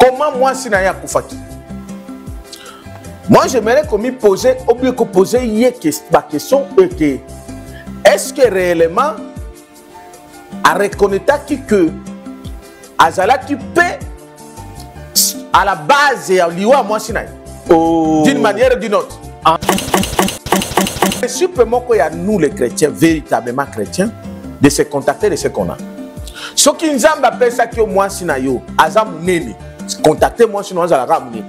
Comment moi si naya koufaki? Moi j'aimerais qu'on m'y poser, ou bien qu'on pose la question que est-ce que réellement à reconnaître que Azala qui paie à la base et à l'Iwa moi si naya d'une manière ou d'une autre. C'est simplement qu'il y a nous les chrétiens, véritablement chrétiens, de se contacter de ce qu'on a. Ce qui nous a appelé ça que moi si nayo Azam nene. Contactez moi sinon à la ramener.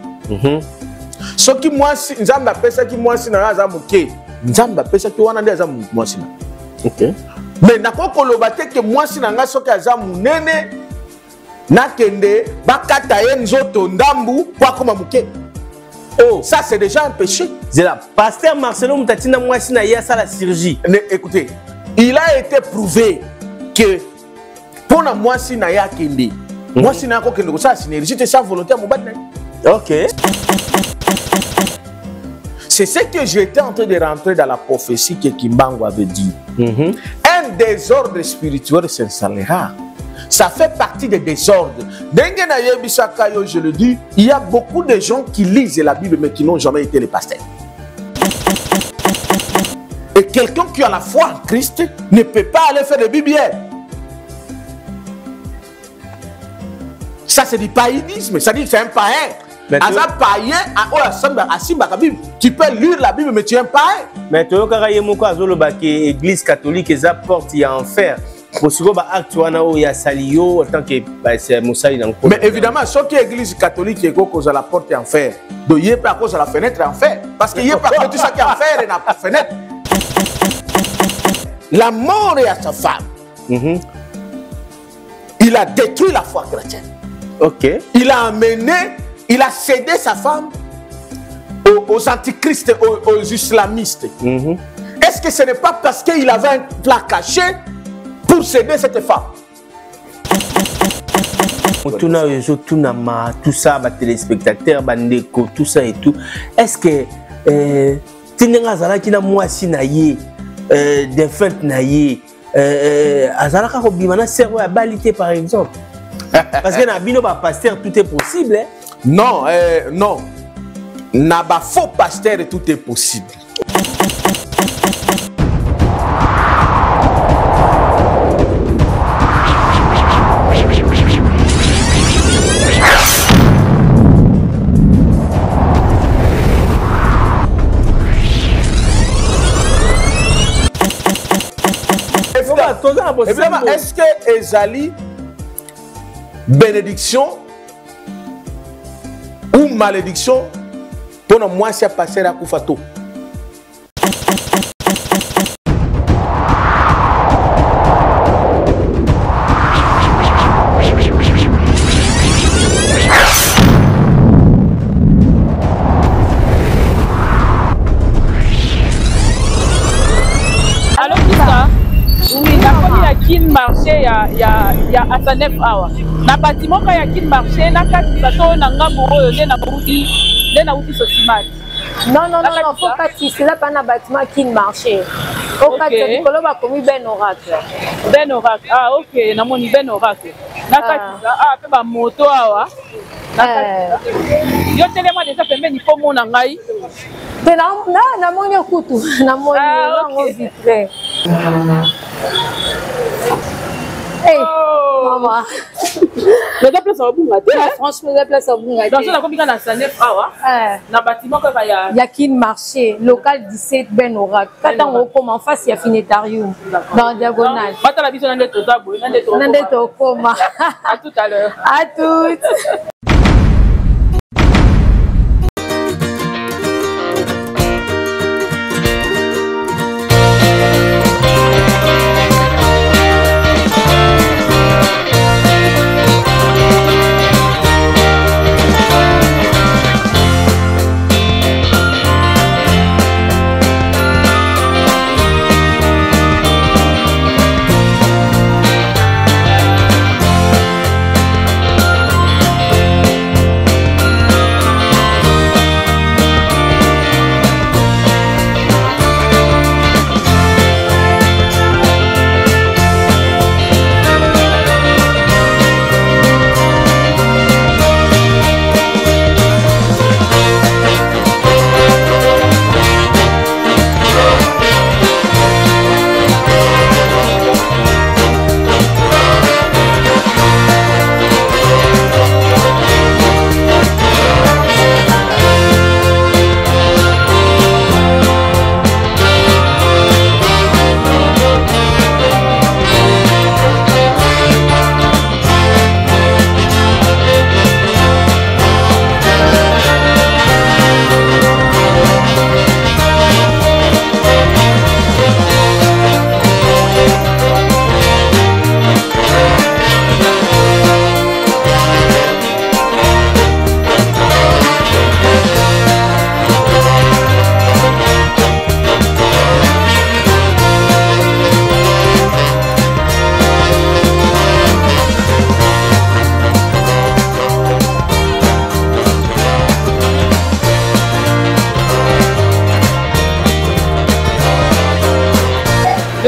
Ce qui moi si Nzamba appelle ça qui moi si na azamuke. Nzamba appelle ça que wana ndi azamu moi si na. OK. Mais nako kolobate que moi si na nga soki azamu nene na kende bakata ye nzoto ndambu kwa koma muke. Oh, ça c'est déjà un péché. C'est là pasteur Marcelo Mutatina moi si na ya ça la chirurgie. Écoutez, il a été prouvé que pour moi si na ya kende moi, si je suis ça, c'est sans volonté à mon bâtiment. Ok. C'est ce que j'étais en train de rentrer dans la prophétie que Kimbango avait dit. Un désordre spirituel s'installera. Ça fait partie des désordres. Je le dis, il y a beaucoup de gens qui lisent la Bible mais qui n'ont jamais été les pasteurs. Et quelqu'un qui a la foi en Christ ne peut pas aller faire des biblières. Ça c'est du païdisme, c'est-à-dire que c'est un païen. Tu peux lire la Bible mais tu es un païen. Mais tu as l'église catholique et sa porte il y a enfer. Mais évidemment, ce qui est l'église catholique est cause à la porte en fer. Donc il n'y a pas à cause de la fenêtre en fer. Parce qu'il n'y a pas à cause de ça qui est en fer et n'a pas de fenêtre. La mort est à sa femme. Il a détruit la foi chrétienne. Ok. Il a amené, il a cédé sa femme aux antichrist, aux islamistes. Est-ce que ce n'est pas parce qu'il avait un plat caché pour céder cette femme? Tout ça, les téléspectateurs, tout ça et tout. Est-ce que Tinenga qui n'a moi si naïe, des fêtes naïe, Azalaka Robimana cerveau à balité par exemple? Parce que Nabino ba pasteur tout est possible. Hein? Non, non. Naba faux pasteur tout est possible. Évidemment, est-ce que Ezali bénédiction ou malédiction pour moi c'est passer à Koufato? Alors tout ça, oui, la première qui marché il y a à 9 heures. Na bâtiment quand il y a qui marché, na kati bato na ngambo oyo na uti sosimati. Non, faut pas c'est là pas na bâtiment qui marché. Au kati likolo ba komi ben oracle. Ben oracle. Ah OK, na moni ben oracle. Na kati pe ba moto awa. Na kati. Yo telema déjà pembeni po mona ngai. Na moni kutu, na moni ngo vitre. Hey, maman. Le déplace au Bungate. Franchement, le déplace au Bungate. Dans ce combien na sanef awa. Na bâtiment que il y a qui marché local 17 Ben Oracle. Quand on comme en face il y a Finetarium dans diagonale. Bata la biso nande to zabo, nande to koma. À tout à l'heure. À toutes.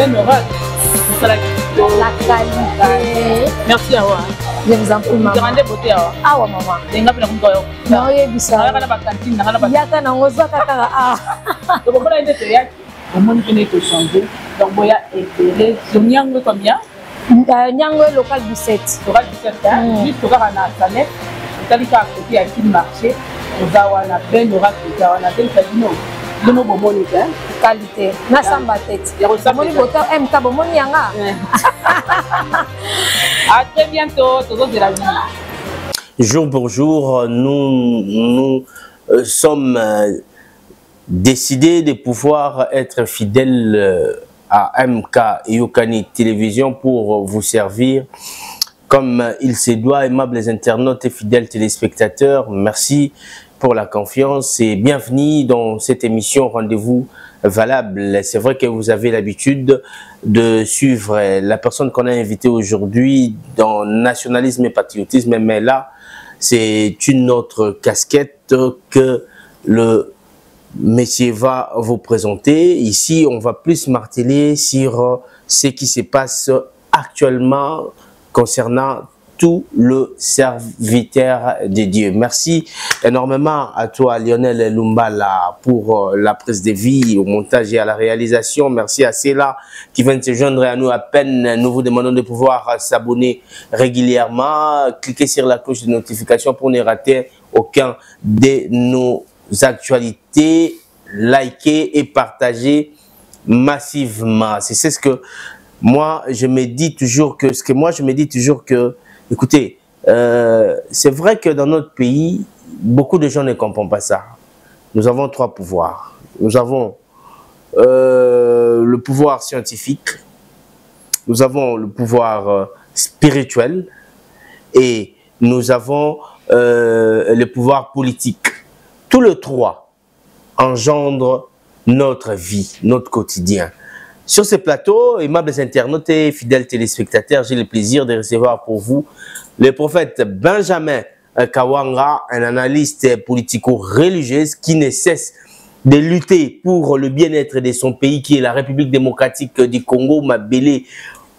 Ben Oracle. La qualité. Merci Awa. Je vous en prie, maman. Grande beauté Awa. Awa, maman. Denga pena kumtoyo. Non, il y a du ça. Nala ba cantine, nala ba. Yaka na ngoza kaka ah. Donc on a été théâtre. Au monde qui n'est que changé. Donc boya et Zonyango combien? Nyango local 17. Local 17 juste au cas na Sanet. Talika à côté à qui marché. Nous avons na Ben Oracle, nous avons na Del Casino. Le mot bomoni Qualité. Na samba tête. Bomoni boto MK bomoni yanga. À très bientôt, toujours de la vie. Jour pour jour, nous sommes décidés de pouvoir être fidèles à MK Yokani Télévision pour vous servir comme il se doit. Aimables internautes et fidèles téléspectateurs, merci pour la confiance et bienvenue dans cette émission Rendez-vous Valable. C'est vrai que vous avez l'habitude de suivre la personne qu'on a invitée aujourd'hui dans nationalisme et patriotisme, mais là, c'est une autre casquette que le monsieur va vous présenter. Ici, on va plus marteler sur ce qui se passe actuellement concernant tout le serviteur de Dieu. Merci énormément à toi, Lionel Lumbala, pour la prise de vie, au montage et à la réalisation. Merci à ceux-là qui viennent se joindre à nous à peine. Nous vous demandons de pouvoir s'abonner régulièrement. Cliquez sur la cloche de notification pour ne rater aucun de nos actualités. Likez et partagez massivement. C'est ce que moi, je me dis toujours que... Écoutez, c'est vrai que dans notre pays, beaucoup de gens ne comprennent pas ça. Nous avons trois pouvoirs. Nous avons le pouvoir scientifique, nous avons le pouvoir spirituel et nous avons le pouvoir politique. Tous les trois engendrent notre vie, notre quotidien. Sur ce plateau, aimables internautes et fidèles téléspectateurs, j'ai le plaisir de recevoir pour vous le prophète Benjamin Kawanga, un analyste politico-religieux qui ne cesse de lutter pour le bien-être de son pays, qui est la République démocratique du Congo, Mabélé,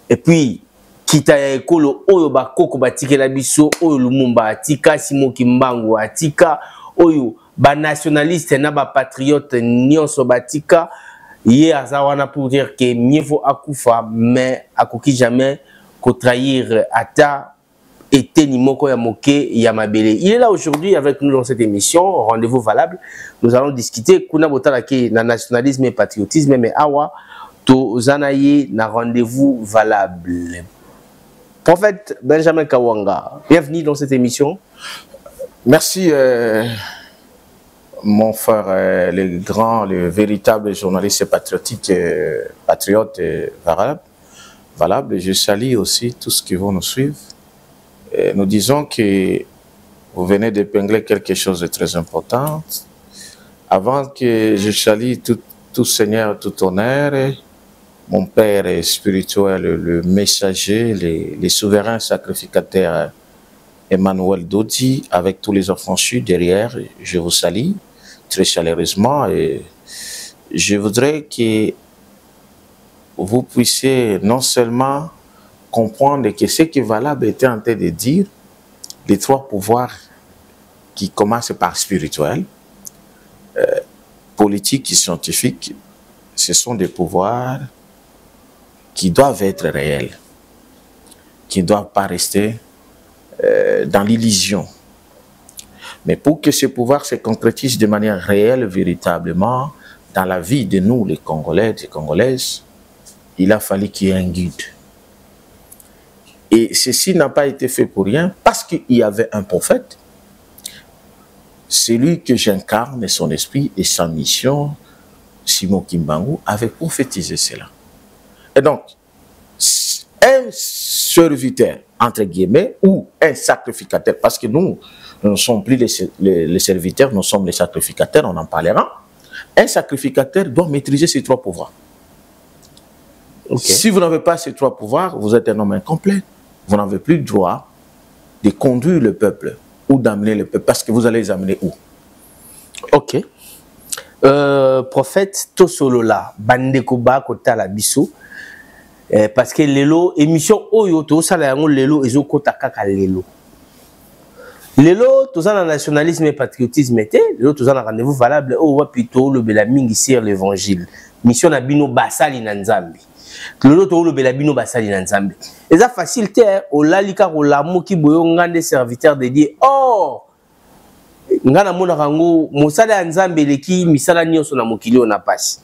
et puis Kita Ekolo, Oyo Bakoko Batikela Biso, Oyo Lumumba Atika, Simo Kimbangu Atika, Oyo ba nationaliste na ba patriote Nyonso Batika. Hier, Zawana pour dire que mieux vaut akufa, mais akoki jamais ko trahir ata et tenimoko ya moke ya mabele. Il est là aujourd'hui avec nous dans cette émission Rendez-vous Valable. Nous allons discuter kuna botala ke na nationalisme et patriotisme, mais awa to zanaye na Rendez-vous Valable. Prophète Benjamin Kawanga, bienvenue dans cette émission. Merci. Mon frère, le grand, le véritable journaliste patriotique, patriote valable. Je salue aussi tous ceux qui vont nous suivre. Et nous disons que vous venez d'épingler quelque chose de très important. Avant que je salue tout Seigneur, tout honneur, mon Père spirituel, le messager, les souverains sacrificateurs Emmanuel Dodi, avec tous les enfants derrière, je vous salue très chaleureusement et je voudrais que vous puissiez non seulement comprendre que ce que Valable était en train de dire, les trois pouvoirs qui commencent par spirituel, politique et scientifique, ce sont des pouvoirs qui doivent être réels, qui ne doivent pas rester dans l'illusion. Mais pour que ce pouvoir se concrétise de manière réelle, véritablement, dans la vie de nous, les Congolais et Congolaises, il a fallu qu'il y ait un guide. Et ceci n'a pas été fait pour rien, parce qu'il y avait un prophète, celui que j'incarne, son esprit et sa mission, Simon Kimbangu, avait prophétisé cela. Et donc, un serviteur, entre guillemets, ou un sacrificateur, parce que nous ne sommes plus les serviteurs, nous sommes les sacrificateurs, on en parlera. Un sacrificateur doit maîtriser ces trois pouvoirs. Okay. Si vous n'avez pas ces trois pouvoirs, vous êtes un homme incomplet. Vous n'avez plus le droit de conduire le peuple ou d'amener le peuple, parce que vous allez les amener où? Ok. Prophète Tosolola, Bandekoba Kotala Bissou, parce que lelo émission oyo to sala yango lelo ezokota kaka lelo tous en nationalisme et patriotisme était tous en rendez-vous valable oh plutôt le belamingi sur l'évangile mission na bino basali na nzambe lelo le belabino basali na nzambe eza facilité au lalika ko lamu ki boyo ngande serviteur de Dieu oh ngana mona rango mosala ya nzambe leki misala nyonso na mokili ona pasi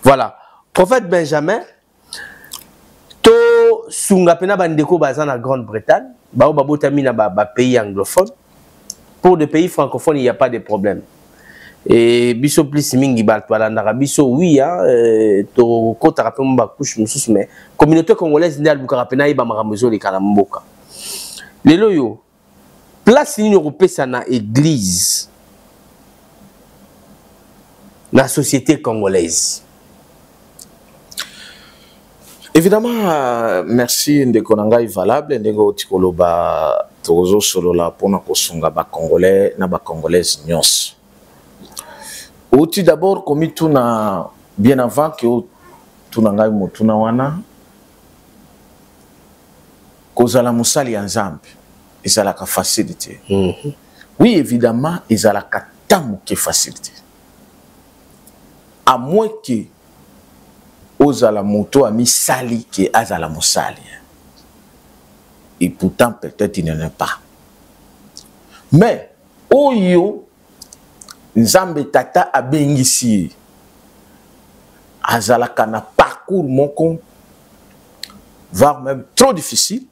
voilà prophète Benjamin to sunga pena bandeko baza na Grande-Bretagne bao babotami na ba pays anglophone pour des pays francophones il n'y a pas de problème et biso plus mingi baltwala biso oui hein to kota rapemo ba couche mususu mais communauté congolaise ndal bukara pena iba maramozo le kala mboka lelo yo place ni européenne na église la société congolaise. Évidemment, merci ndeko nanga valable ndeko tikoloba tozo solo la pona kosunga ba congolais na ba congolaise nyos. Outi d'abord komi tuna bien avant que tuna ngai mutuna wana kozala musali ya nzambe ezala ka facilité. Oui évidemment ezala ka tamu ke facilité. À moins que ozala moto a misali qui azala musali. Et pourtant peut-être il n'en est pas. Mais oyo nzambe tata abengisi azala kana parcours moko voire même trop difficile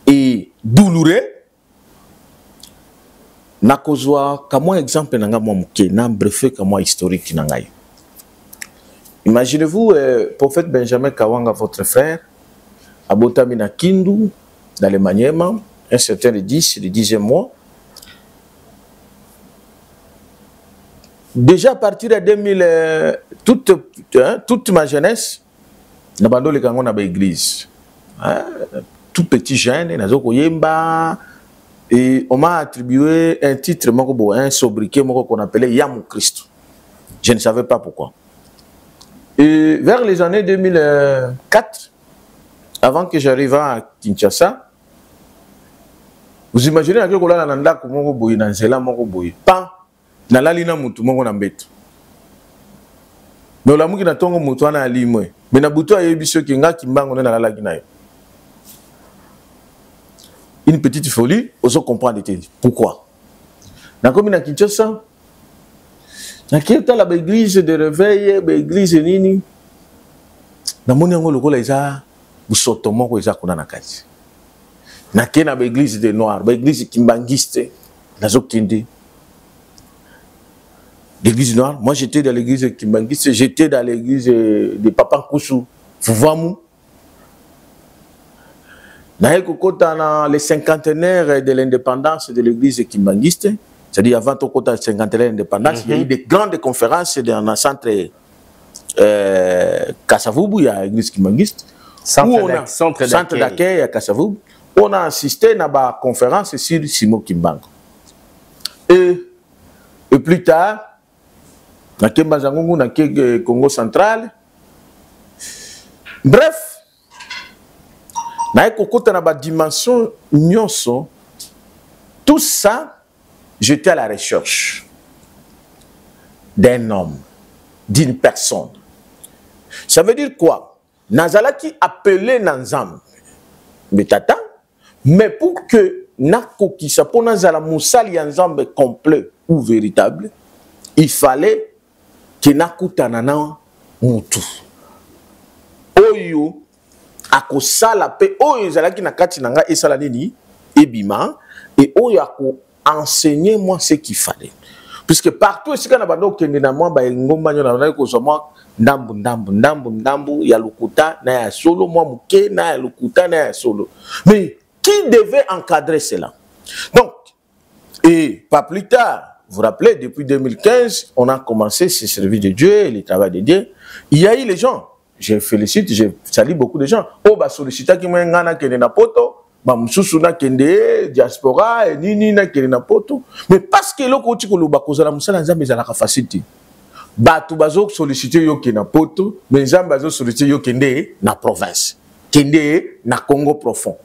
et douloureux. Nakozwa kama exemple nanga mwa muke na brefé kama historique nangai. Imaginez-vous, prophète Benjamin Kawanga, votre frère, à Botamina Kindu, dans le Maniema, un certain le 10e mois. Déjà à partir de 2000, toute ma jeunesse, nous avons les Kangon à l'église. Tout petit jeune, et on m'a attribué un titre, un sobriquet qu'on appelait Yamou Christ. Je ne savais pas pourquoi. Et vers les années 2004, avant que j'arrive à Kinshasa, vous imaginez à quel point on a comment boy dans cela moko boy pas na la lina mutu moko na mbeto. Mais la muki na tongo mutu na alimwe. Mais na butu ayebiso kinga kimbango na la ginayo. Une petite folie, oso comprendre pourquoi. Na comme na Kinshasa na kieta la église de réveil, l'église nini. Na moni ngo lokola eza busoto moko eza kuna na kati. Na kena l'église de noir, l'église kimbangiste, na zokindi. L'église noire, moi j'étais dans l'église kimbangiste, j'étais dans l'église de Papa Koussou, Fouvamu. Na ekokota na les cinquantenaires de l'indépendance de l'église kimbangiste. C'est-à-dire avant au côté de 50 ans d'indépendance, il y a eu des grandes conférences dans un centre Kassavoubou, il y a l'église Kimangiste. Centre d'accueil à Kassavoubou. On a assisté à une conférence sur Simo Kimbango. Et plus tard, dans le Congo central. Bref, dans la dimension nyonso, tout ça, j'étais à la recherche d'un homme, d'une personne. Ça veut dire quoi? Nazala qui appelait Nanzam, Betata, mais pour que Nako qui s'appelle Nazala Moussali Nanzam complet ou véritable, il fallait que Nako Tanana Moutou. Oyo, Akosala pe, Oyo Zalaki Nakati Nanga et Salanini, Ebima, et Oyo Ako. Enseignez-moi ce qu'il fallait. Puisque partout, ici, quand on a dit moi, ndambu, ya lukuta, na ya solo, moi, mouké, na ya lukuta, na ya solo. Mais qui devait encadrer cela? Donc, et pas plus tard, vous vous rappelez, depuis 2015, on a commencé ce service de Dieu, le travail de Dieu. Il y a eu les gens, je félicite, je salue beaucoup de gens. Oh, bah, sollicita qui m'a ngana kene na poto. Bamsusuna kende diaspora et nini na kende na poto mais parce que loko tiko lo bakozala musala nzambe za la facilité bato bazo solliciter yo ke na poto, mais nzambe bazo solliciter yo kende na province, kende na Congo profond.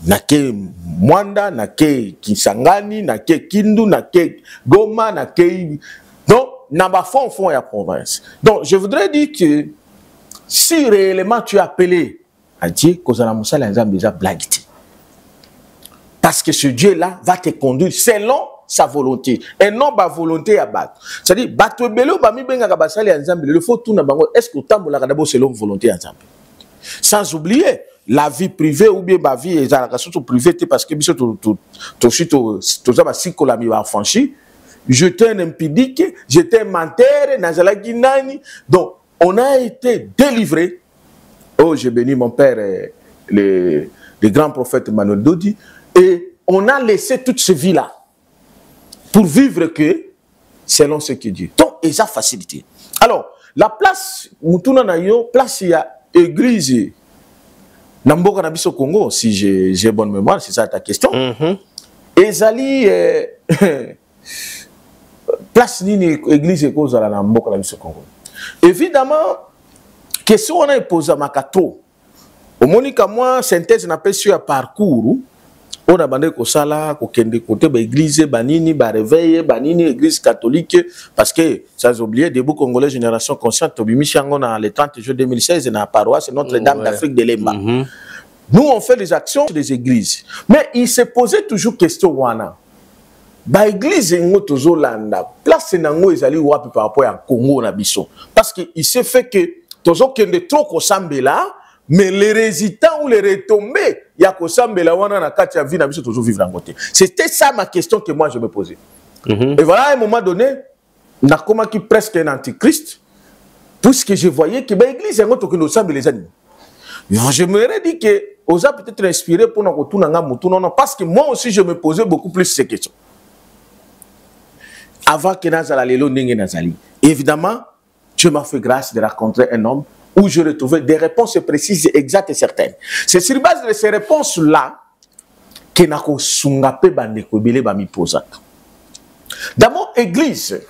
Na ke Mwanda, na ke Kisangani, na ke Kindu, na ke Goma, na ke... Donc, na ba fond ya province. Donc, je voudrais dire que si réellement tu es appelé à Dieu, kozala musala nzambe déjà blaguité. Parce que ce Dieu-là va te conduire selon sa volonté et non ba volonté à battre. C'est-à-dire, bato belo ba mi benga kabasali ya nzambe, le faut tout na bango, est-ce que tambola d'abord selon volonté ya nzambe. Sans oublier la vie privée ou bien ma vie ezalaka surtout privée parce que biso to za ba sikola mi ba franchi, j'étais un impudique, j'étais un menteur, nazalaki nani. Donc on a été délivré. Oh, j'ai béni mon père le grand prophète Emmanuel Dodi, et on a laissé toute cette vie là pour vivre que selon ce que Dieu. Donc ils ont facilité. Alors la place mutuna na yo place il y a église Namboka na biso Congo, si j'ai bonne mémoire, c'est ça ta question. Ezali place nini église cause la Namboka na biso Congo. Évidemment, question on a posé à Makato. Au monika moi synthèse na pe sur parcours on a bandé ko sala ko kende côté ba église banini ba réveil banini église catholique parce que sans oublier debout congolais génération consciente obimi chango na le 30 juin 2016 na paroisse Notre-Dame d'Afrique de Lemba. Nous on fait des actions des églises mais il se posait toujours question wana ba église ngo tozolanda place nango ezali wapi par rapport à Congo na biso parce que il s'est fait que tozo kende trop ko sambela. Mais les résultats ou les retombées, il y a que ça, mais là, on a quatre vie, on a toujours vivre en côté. C'était ça ma question que moi je me posais. Et voilà, à un moment donné, on a comme qui presque un antichrist, puisque je voyais que l'église est en train de s'embêter les animaux. Je me dit que on a peut-être inspiré pour nous retourner en Moutou, non, parce que moi aussi je me posais beaucoup plus ces questions. Avant que Nazala Lelo Ninge Nazali, évidemment, Dieu m'a fait grâce de rencontrer un homme où je retrouvais des réponses précises, exactes et certaines. C'est sur base de ces réponses-là que nako sungape bandeko bele ba mi posa. Dans mon église,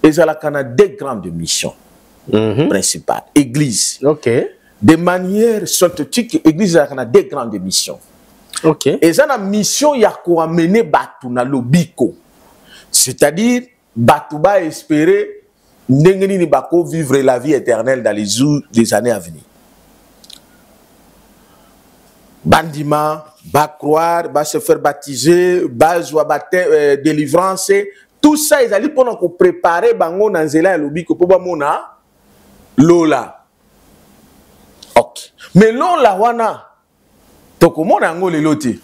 ezalaka na deux grandes missions principales. Église. OK. De manière synthétique, église ezalaka na deux grandes missions. OK. Ezana mission ya ko amener batu na lobiko. C'est-à-dire batu ba espérer N'engeni bako vivre la vie éternelle dans les jours des années à venir. Bandima, va croire, va se faire baptiser, va jouer baptême, délivrance, tout ça ils allaient pour nous préparer bango nanzela lobi ko poba mona lola. OK. Mais lola wana tokomona ngo leloti.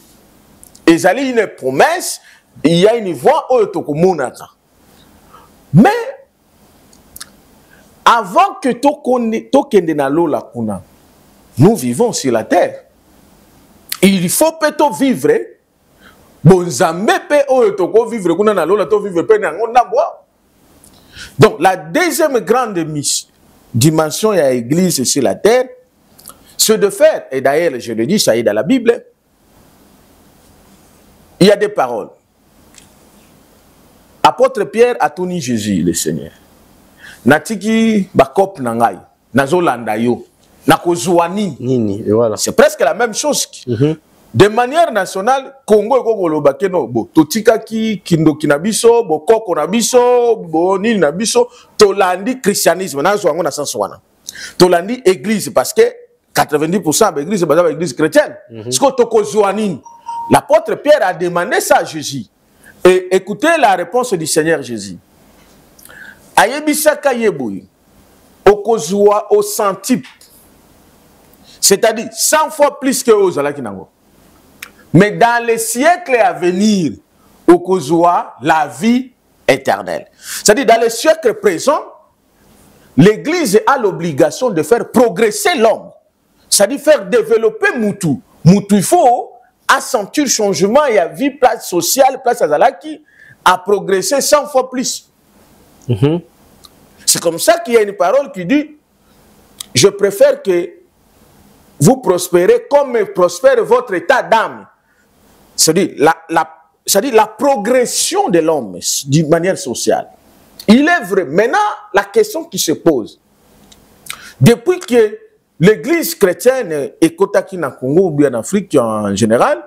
Ils allaient une promesse, il y a une voix au tokomona. Mais avant que tokende na lola kuna, nous vivons sur la terre. Il faut peut-être vivre. Bonzambe pe o toko vivre kuna na lola to vivre pe na ngonda bois. Donc la deuxième grande dimension de l'église sur la terre, c'est de faire, et d'ailleurs je le dis, ça est dans la Bible, il y a des paroles. Apôtre Pierre a tuni Jésus le Seigneur. Natiki bakop nangai, nazolanda yo, nakozouani. Voilà. C'est presque la même chose. De manière nationale, Congo et Congo bakeno bo totika ki kindo kinabiso, bo koko nabiso, bo nil nabiso, tolandi christianisme nazo ngo na sanswana. Tolandi église parce que 90% de l'église c'est l'église chrétienne. Ce que tokozouani. L'apôtre Pierre a demandé ça à Jésus. Et écoutez la réponse du Seigneur Jésus. Ayebisaka yeboui okozwa au centuple, c'est-à-dire 100 fois plus que ozalaki nango. Mais dans les siècles à venir, okozwa la vie éternelle. C'est-à-dire dans les siècles présents, l'Église a l'obligation de faire progresser l'homme, c'est-à-dire faire développer Moutou. Moutou il faut accentuer le changement et la vie place sociale, place azalaki a progressé 100 fois plus. C'est comme ça qu'il y a une parole qui dit je préfère que vous prospérez comme prospère votre état d'âme. C'est-à-dire c'est-à-dire la progression de l'homme d'une manière sociale. Il est vrai. Maintenant, la question qui se pose, depuis que l'église chrétienne est Kotaki na Congo ou bien en Afrique en général,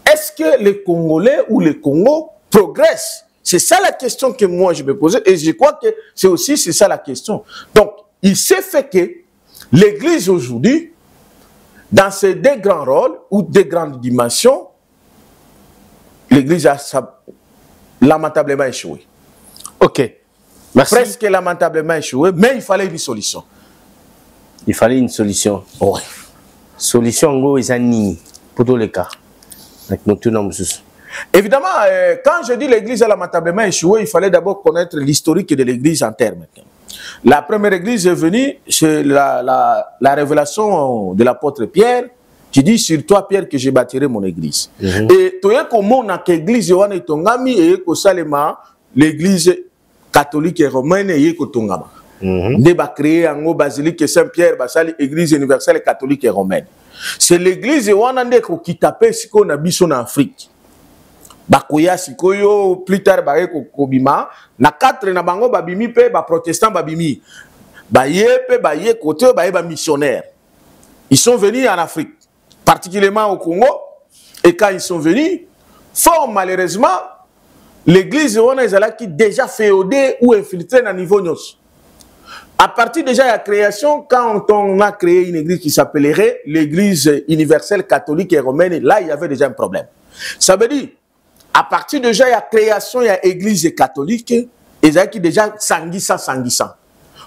est-ce que les Congolais ou les Congo progressent? C'est ça la question que moi je me posais et je crois que c'est ça la question. Donc, il s'est fait que l'église aujourd'hui, dans ces deux grands rôles ou deux grandes dimensions, l'église a lamentablement échoué. Ok. Merci. Presque lamentablement échoué, mais il fallait une solution. Il fallait une solution. Oui. Solution, en gros, c'est nini pour tous les cas. Évidemment, quand je dis l'église a lamentablement échoué, il fallait d'abord connaître l'historique de l'église en termes. La première église est venue, c'est la révélation de l'apôtre Pierre, qui dit sur toi, Pierre, que je bâtirai mon église. Et tu es comme on a l'église et tongami et l'église catholique et romaine et tongama. Ne ba créer en basilique Saint-Pierre, basali église universelle catholique et romaine. C'est l'église wanande qui tapait ce qu'on a biso en Afrique. Bakoya sikoyo plus tard ba kobima na 4 na bango babimi pe ba protestant babimi. Ba yepe ba ye côté ba missionnaire. Ils sont venus en Afrique, particulièrement au Congo, et quand ils sont venus, fort malheureusement, l'église qui déjà féodée ou infiltrée à niveau nyos. À partir déjà de la création, quand on a créé une église qui s'appellerait l'église universelle catholique et romaine, là il y avait déjà un problème. Ça veut dire, à partir déjà de la création, il y a l'église catholique, et qui déjà sanguissant.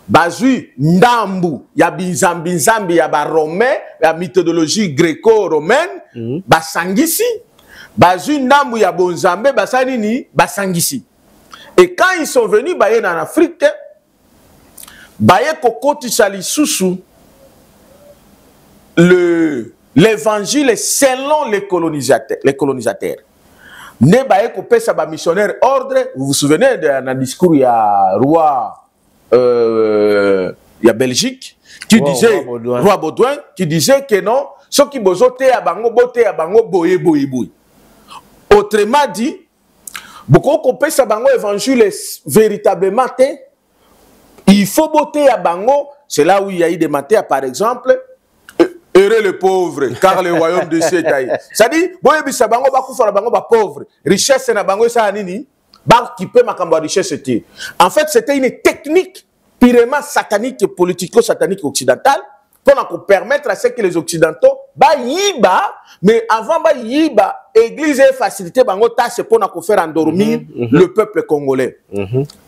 Bazui, Ndambu, il y a Binzambi, il y a Romain, la méthodologie gréco-romaine, Basangisi. Bazui, Ndambu, il y a Bonzambe, Basanini, Basangisi. Et quand ils sont venus en Afrique, l'évangile selon les colonisateurs. Ne baye ko pesa ba missionnaire ordre, vous vous souvenez d'un discours il y a roi il y a Belgique qui disait roi Baudouin qui disait que non, ceux qui bozote à bango boté à bango boye. Autrement dit, beaucoup ko pesa bango évangile véritablement il faut botter à bango, c'est là où il y a eu des matières par exemple. Heureux les pauvres, car le royaume de Dieu est taillé. C'est-à-dire, boye bisa bango ba kufa bango ba pauvre, richesse na bango ça nini, ba qui peut makamba richesse était. En fait, c'était une technique purement satanique et politico-satanique occidentale pour permettre à ce que les occidentaux ba yiba, mais avant ba yiba, église et facilité bango tâche pour na faire endormir le peuple congolais.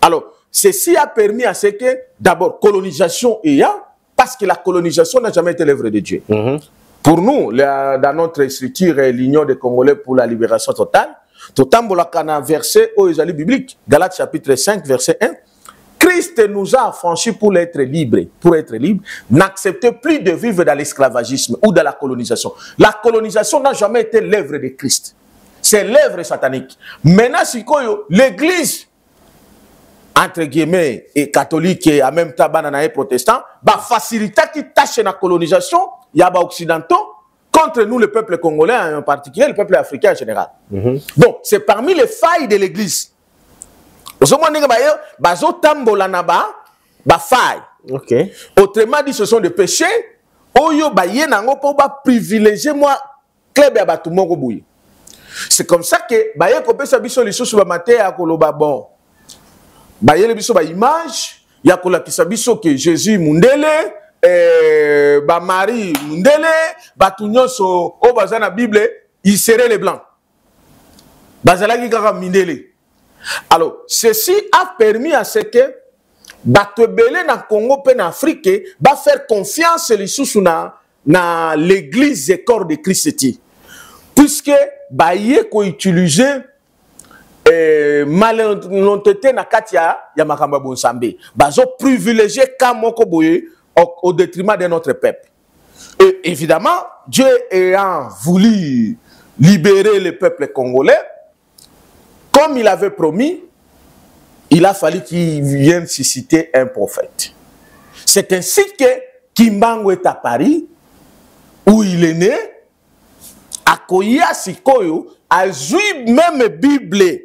Alors, ceci a permis à ce que d'abord colonisation ayant, parce que la colonisation n'a jamais été l'œuvre de Dieu. Pour nous, dans notre structure, l'Union des Congolais pour la libération totale, Totambolakana verset au Isaïe biblique, Galates chapitre 5, verset 1, Christ nous a affranchis pour être libres. Pour être libre, n'acceptez plus de vivre dans l'esclavagisme ou dans la colonisation. La colonisation n'a jamais été l'œuvre de Christ. C'est l'œuvre satanique. Maintenant, si l'Église, entre guillemets, et catholique et en même temps banana et protestant, bah faciliter qui tâche la colonisation, il y a des occidentaux contre nous, le peuple congolais en particulier, le peuple africain en général. Donc, c'est parmi les failles de l'église. Autrement dit, ce sont des péchés. C'est comme ça que bayele biso ba image ya kolakisa biso que Jésus mundele ba Marie mundele batu nyonso o baza na Bible il serait les blancs bazalaki kaka mindele. Alors ceci a permis à ce que batu belé na Congo pe na Afrique ba faire confiance lisusu na l'église et corps de Christ puisque baye ko utiliser malhonnêteté na katia ya makamba bonsambe bazo privilégié kamoko boye au détriment de notre peuple. Et évidemment, Dieu ayant voulu libérer le peuple congolais comme il avait promis, il a fallu qu'il vienne susciter un prophète. C'est ainsi que Kimbangu est à Paris où il est né akoya sikoyo azui même Bible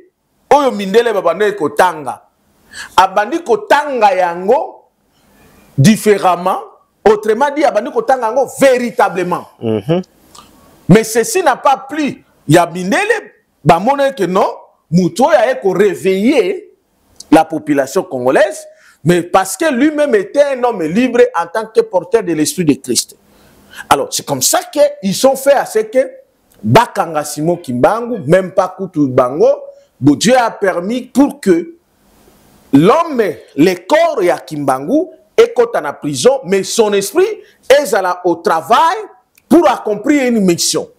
oyo mindele babande kotanga abandi kotanga yango différemment, autrement dit abandi kotanga yango véritablement. Mais ceci n'a pas plu. Ya mindele bamone que non, muto ya eko réveiller la population congolaise, mais parce que lui-même était un homme libre en tant que porteur de l'esprit de Christ. Alors, c'est comme ça qu'ils sont faits à ce que Bakanga Simo Kimbangu, même pas Koutou Bango, Dieu a permis pour que l'homme, le corps et à Kimbangu, est en la prison, mais son esprit est au travail pour accomplir une mission.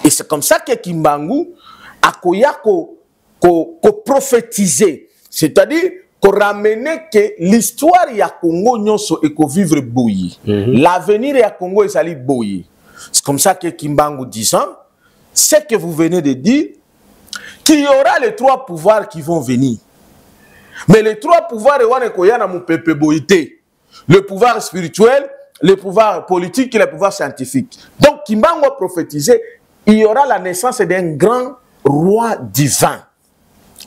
Et c'est comme ça que Kimbangu a prophétisé, c'est-à-dire qu'on ramenait que l'histoire ya Congo nyonso et qu'on vivre bouilli. L'avenir ya Congo est allé bouilli. C'est comme ça que Kimbangu disant, ce que vous venez de dire, qu'il y aura les trois pouvoirs qui vont venir. Mais les trois pouvoirs, le pouvoir spirituel, le pouvoir politique et le pouvoir scientifique. Donc Kimbangu a prophétisé, il y aura la naissance d'un grand roi divin.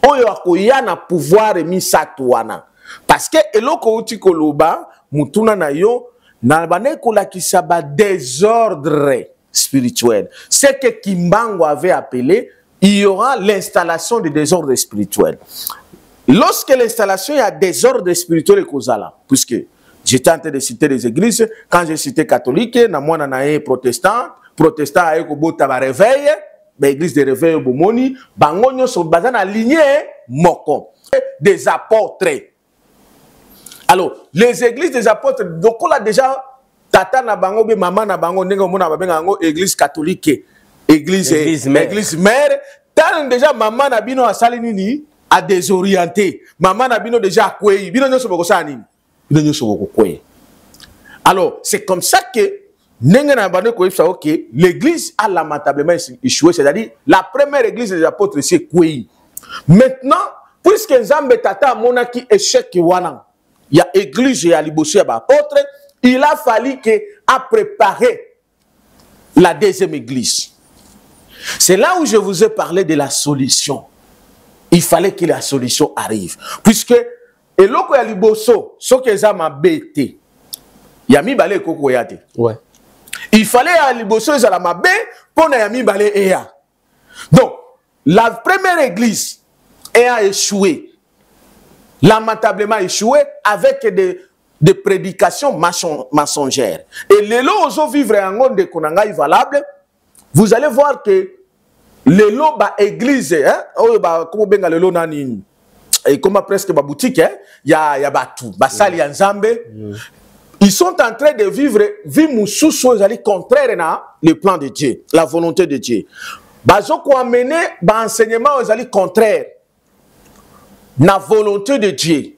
Oyo akoya na pouvoir misatwana parce que eloko uti koloba mutuna na yo na bane kolakisa ba désordre spirituel. C'est que Kimbangu avait appelé, il y aura l'installation de désordre spirituel. Lorsque l'installation y a désordre spirituel kozala, puisque j'étais en train de citer les églises, quand j'ai cité catholique, na mwana na protestant a kobota ba réveil, l'église de réveil au Bomoni, bangonyo sont basés na lignée moko des apôtres. Alors, les églises des apôtres, donc on a déjà tata na bango be mama na bango nengo mona babenga ngo église catholique, église mère, tant déjà maman na bino asali nini a désorienté. Maman na bino déjà kwei, bino nyoso boko sa nini? Bino nyoso boko kwei. Alors, c'est comme ça que l'église a lamentablement échoué, c'est-à-dire la première église des apôtres, c'est Kwei. Maintenant, puisque Nzambe Tata monaki échec wana, il y a église et alibossé à apôtre, il a fallu que à préparer la deuxième église. C'est là où je vous ai parlé de la solution. Il fallait que la solution arrive. Puisque, et loko ya liboso, ce que Nzambe a bêté, yami balé koko yate. Ouais. Il fallait à Liboso et à la Mabé pour Nayami Balé Ea. Donc, la première église a échoué, lamentablement échoué, avec des prédications mensongères. Et les lots aux vivre en monde de Konangaï valable, vous allez voir que les lots ba église, comme benga le lot nani, et comme presque ba boutique, il y a batou, basali Nzambe. Ils sont en train de vivre vie moussous contraire à le plan de Dieu, la volonté de Dieu. Bazoko amené enseignement aux contraire la volonté de Dieu,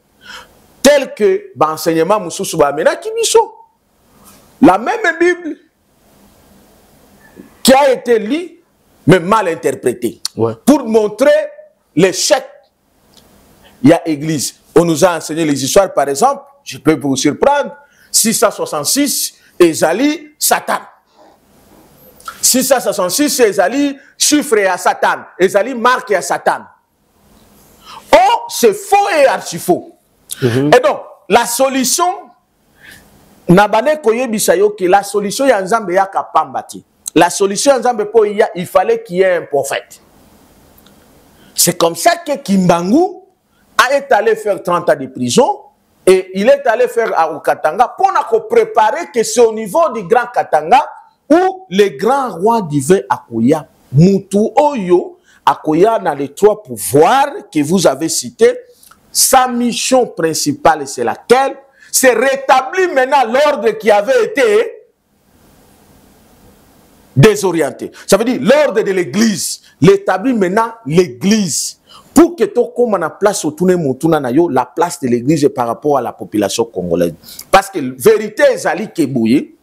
tel que enseignement moussous ba amené qui biso. La même Bible qui a été lue mais mal interprétée, pour montrer l'échec. Il y a église. On nous a enseigné les histoires, par exemple, je peux vous surprendre. 666, Ezali, Satan. 666, Ezali, chiffre à Satan. Ezali, marque à Satan. Oh, c'est faux et archi-faux. Et donc, la solution, Nabane Koye Bisayo, que la solution, Yanzambe Yaka Pambati. La solution, Yanzambe Po, il fallait qu'il y ait un prophète. C'est comme ça que Kimbangu a été allé faire 30 ans de prison. Et il est allé faire au Katanga pour préparer que c'est au niveau du Grand Katanga où le grand roi divin Akoya, Moutou Oyo, Akoya dans les trois pouvoirs que vous avez cités. Sa mission principale, c'est laquelle? C'est rétablir maintenant l'ordre qui avait été désorienté. Ça veut dire l'ordre de l'église. L'établir maintenant l'église. Pour que tout comme on a place au la place de l'église par rapport à la population congolaise. Parce que la vérité est ali kebouye.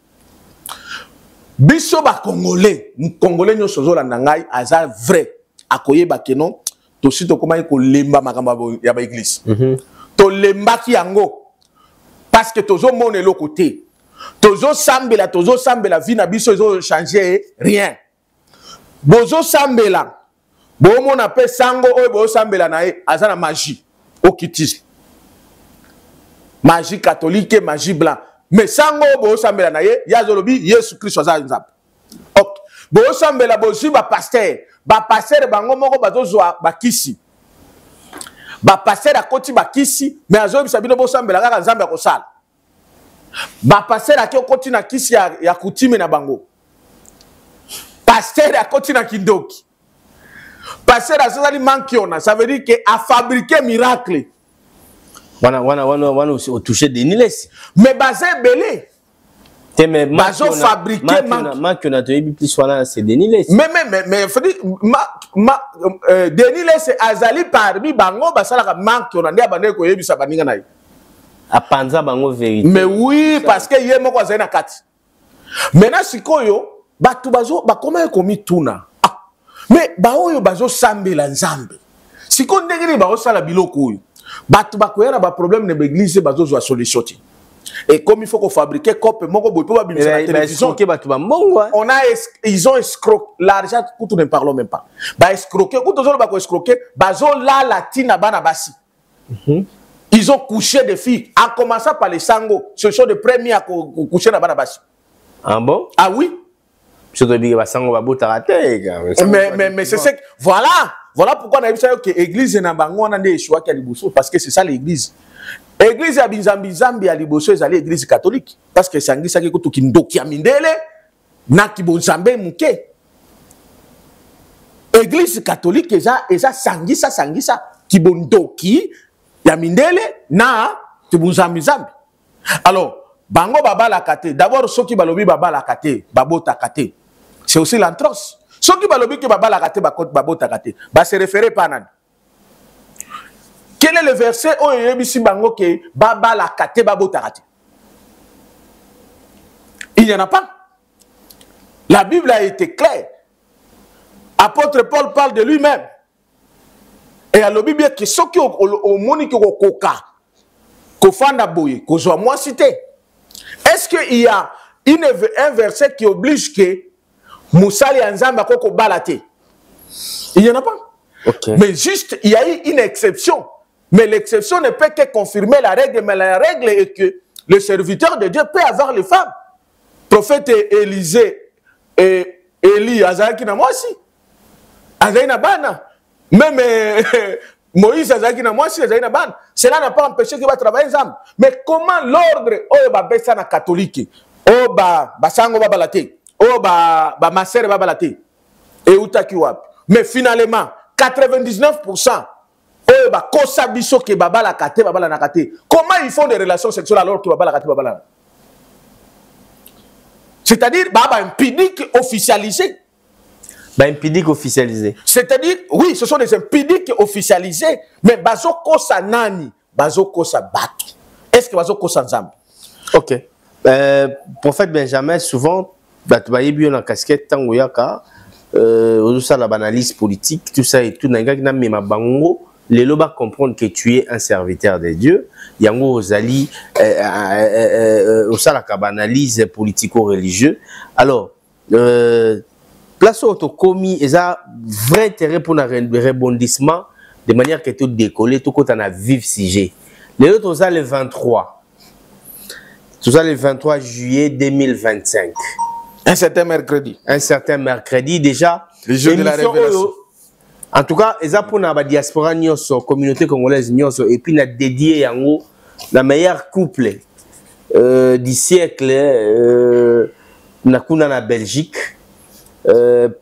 Biso ba congolais, congolais nous sommes la nangai azar vrai. Akoye ba kenon, to sito koma ko lemba makamba ya ba église. To lemba ki yango. Parce que tozo mon est le côté. Tozo sambela vie na biso zo changer rien. bozo sambela bomo na pe sango oyo bozo sambela na ye azana magie occultisme magie catholique magie blanc mais sango bozo sambela na ye yazolobi Yesu Christ aza nzambe ok bozo sambela bozo ba pasteur bango moko bazozwa bakisi ba pasteur akoti bakisi mais azobisa bino bozo sambela kaka nzambe akosala ba pasteur akoti na kisi ya kutime na bango pasteur akoti na kindoki pasteur azali mankiona ça veut dire que a fabriqué miracle wana au toucher des niles mais bazé belé mais bazo fabriqué mankiona to yebi plus wana c'est des niles mais faut dire des niles azali parmi bango basala mankiona ndia bande ko yebisa baninga na ye a panza bango vérité mais oui parce que yé moko azali na kati maintenant sikoyo batu bazo bakoma komi tuna mais baoyo bazo sambela nzambe siko ndengeni bazo sala biloko oyo batu bakoyana ba problème ne l'église bazo zo solution ti et comme il faut qu'on fabriquer copie moko boy pas bimisa la télévision on a ils ont escroqué l'argent que nous ne parlons même pas ba escroquer quand on ba ko escroquer bazo la latina bana basi ils ont couché des filles en commençant par les sango ce sont des premiers à coucher na bana basi ah bon ah oui mais c'est ça voilà pourquoi on a dit que l'église n'a pas de choix qui a liboso parce que c'est ça l'église. L'église a bizambi à liboso c'est l'église catholique parce que c'est ça qui tout kindo qui a mindele na ki bonzambe muke. Église catholique eza sangisa ki bondoki ya mindele na ki bonzambi zambi. Alors bango baba la kate d'abord ceux qui balobi baba la kate babota kate c'est aussi l'antros. Ceux qui balobi que baba la kate babota kate ba se référer pas nan. Quel est le verset où il y a ici bango que baba la kate babota kate? Il n'y en a pas. La Bible a été claire. Apôtre Paul parle de lui-même. Et à la Bible que ceux qui ont monique au coca kofanda boye kozwa moi cité. Est-ce qu'il y a un verset qui oblige que Moussali Anzamba Koko Balate? Il n'y en a pas. Okay. Mais juste, il y a eu une exception. Mais l'exception ne peut que confirmer la règle. Mais la règle est que le serviteur de Dieu peut avoir les femmes. Prophète Élisée et Élie, Azaki na moi aussi. Azaki na bana. Même Moïse Azaki na moi aussi, Azaki na bana. Cela n'a pas empêché qu'il va travailler ensemble. Mais comment l'ordre, oh, ba besa na catholique, oh, ba sango ba balate, oh, ba masere ba balate, et utaki wap. Mais finalement, 99%, oh, ba kosa biso ke baba la kate, baba la nakate. Comment ils font des relations sexuelles alors que baba la kate, baba la? C'est-à-dire, baba impudique officialisé. Bah, impudique officialisé. C'est-à-dire, oui, ce sont des impudiques officialisés, mais bazo kosa nani, bazo kosa batu. Est-ce que bazo kosa nzambe? Ok. Prophète Benjamin, souvent, tu vas y bien en casquette, tango yaka, ça la analyse politique, tout ça et tout, n'a pas même ma bango. Les lobas comprendre que tu es un serviteur de Dieu. Yango Ozali, ça la analyse politico-religieux. Alors, place où tu commis, il y a vrai intérêt pour un rebondissement de manière que tu décolles, tout quand on a vif sujet. Les autres, ça le 23. Tout ça le 23 juillet 2025. Un certain mercredi. Un certain mercredi, déjà. Le jour de la révélation. En tout cas, ils ont pour la diaspora, la communauté congolaise, et puis ils ont dédié la meilleure couple du siècle, nakuna na Belgique.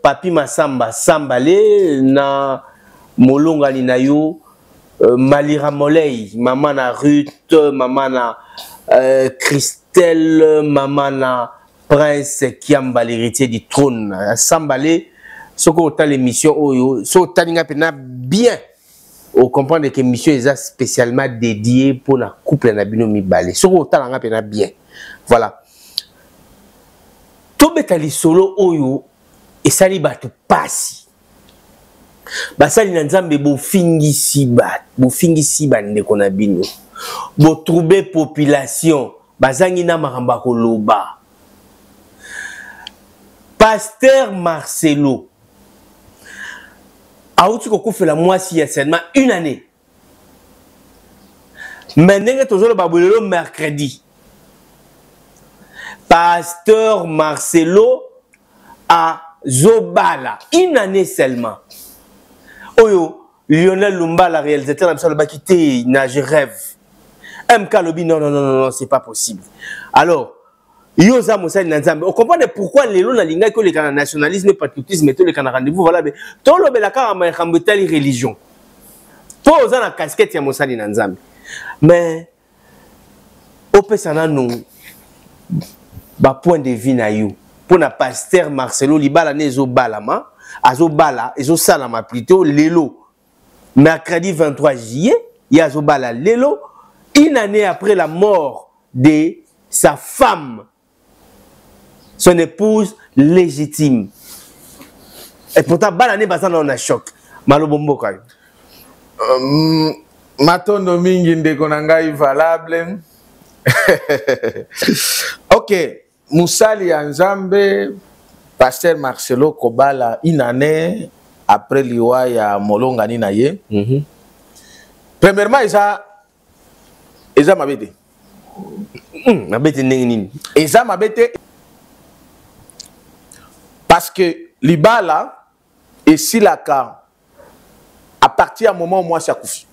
Papi Masamba Sambale na Molonga Linayo Malira Molei maman na Ruth maman na Christelle maman na Prince Kiamba l'héritier du trône Sambale ce qu'on a l'émission oyo so taninga pena bien on comprend que l'émission est spécialement dédiée pour la couple na bino mibale ce qu'on a pena bien voilà to betali solo oyo et ça li batu pasi basali na nzambe bofingisi ndeko na bino botroube population bazangi na makambo koloba Pasteur Marcelo auti kokufela mwasi ya seulement une année. Mais ndenge tozolo babulelo mercredi. Pasteur Marcelo à Zobala, une année seulement. Oyo, Lionel Lumba, la réalisateur, il a quitté, je rêve. MK Lobby, non, c'est pas possible. Alors, Yosa Moussa Nanzambe, on comprend pourquoi les lots n'alinga que les canaux nationalisme et patriotisme et tous les canaux rendez-vous, voilà, mais tout le monde a la religion. Tout le monde a la casquette de Moussa Nanzambe. Mais, au Pessana, nous, point de vue na you pour na pasteur Marcelo libala nezo balama azo bala ezo salama plutôt lelo mercredi 23 juillet il azo bala lelo une année après la mort de sa femme son épouse légitime et pourtant bala ne basa na choc malobombo kai matondo mingi ndeko na ngai valable. Ok, Moussali Anzambe, pasteur Marcelo Kobala, une année après l'Iwa ya Molonga Ninaye. Premièrement, Eza Mabete. Mabete Nengini. Eza Mabete. Parce que l'Ibala, et si la cas, à partir du moment où moi, c'est Koufi.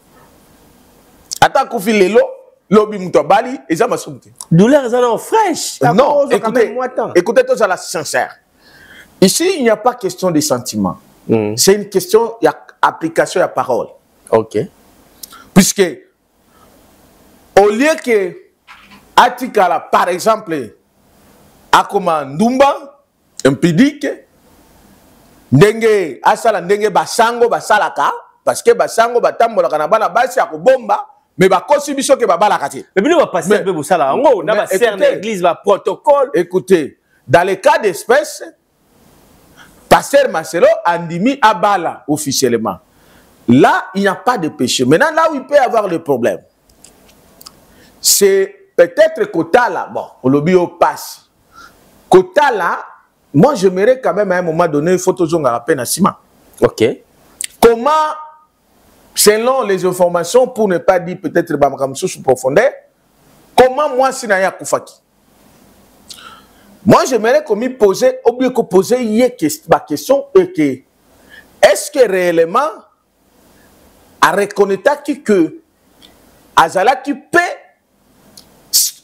Attends, Koufi Lelo. Lobby Moutobali, et ça m'a sauté. Douleur est fraîche. Non, écoutez, tout ça là, sincère. Ici, il n'y a pas question de sentiments. C'est une question d'application à parole. Ok. Puisque, au lieu que Atikala, par exemple, Akoma Ndumba, impidique, Ndenge, Asala Ndenge Basango, Basalaka, parce que Basango, Batambola, Kanabana, Basi, Akobomba, mais bah contribution que baba la kati. Mais nous va passer un peu pour ça là. On a faire l'église va protocole. Écoutez, dans les cas d'espèce, pasteur Marcelo andimi abala officiellement. Là, il n'y a pas de péché. Maintenant, là où il peut y avoir le problème, c'est peut-être Kota là. Bon, au lobby au passe. Kota là, moi j'aimerais quand même à un moment donné une photo zonga à peine à Sima. Ok. Comment selon les informations, pour ne pas dire peut-être sous profondeur, comment moi Sinaya Koufaki? Moi j'aimerais qu'on m'y poser, ou bien qu'on pose ma question est que est-ce que réellement à reconnaître que Azala qui paie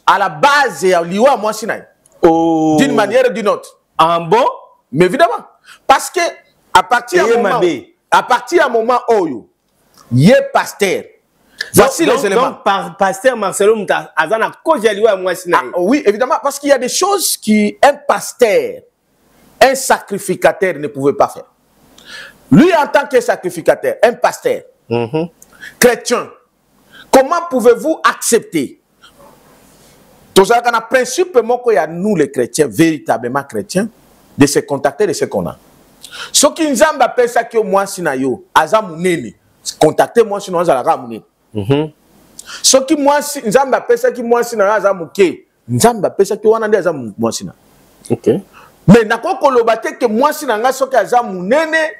à la base et à l'Iwa moi Sinaya d'une manière ou d'une autre? En bon? Mais évidemment, parce que à partir d'un moment où Yé pasteur. Voici les éléments. Donc, par pasteur Marcelo Mouta, Azana Kojaliwa moi oui, évidemment, parce qu'il y a des choses qui un pasteur, un sacrificateur ne pouvait pas faire. Lui, en tant que sacrificateur, un pasteur, chrétien, comment pouvez-vous accepter? Tout ça, qu'on a principe, il y a nous les chrétiens, véritablement chrétiens, de se contacter de ce qu'on a. Ce qui nous a appelé ça que moi, sinayo, Azamouneni. Contactez-moi sinon vous allez ramener. Ce qui moi Nzamba appelle ça qui moi sinon azamuke. Nzamba appelle ça qui wana ndi azamu moi sinon. Ok. Mais nako kolobate que moi sinon nga soki azamunene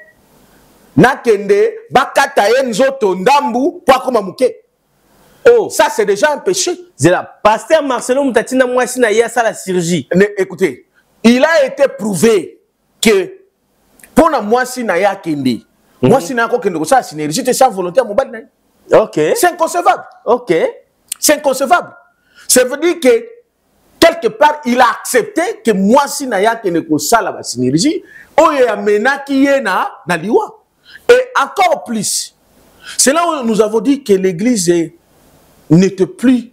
na kende bakata ye nzoto ndambu pour koma muke. Oh, ça c'est déjà un péché. C'est là pasteur Marcelo Mutatina moi sinon ya ça la chirurgie. Écoutez, il a été prouvé que pour na moi sinon ya kende moi, si ça synergie, c'est sans volonté à mon bal. Ok. C'est inconcevable. Ok. C'est inconcevable. Ça veut dire que quelque part, il a accepté que moi, si naya que ne ça la synergie, oh il y a mena qui est na liwa. Et encore plus, c'est là où nous avons dit que l'Église n'était plus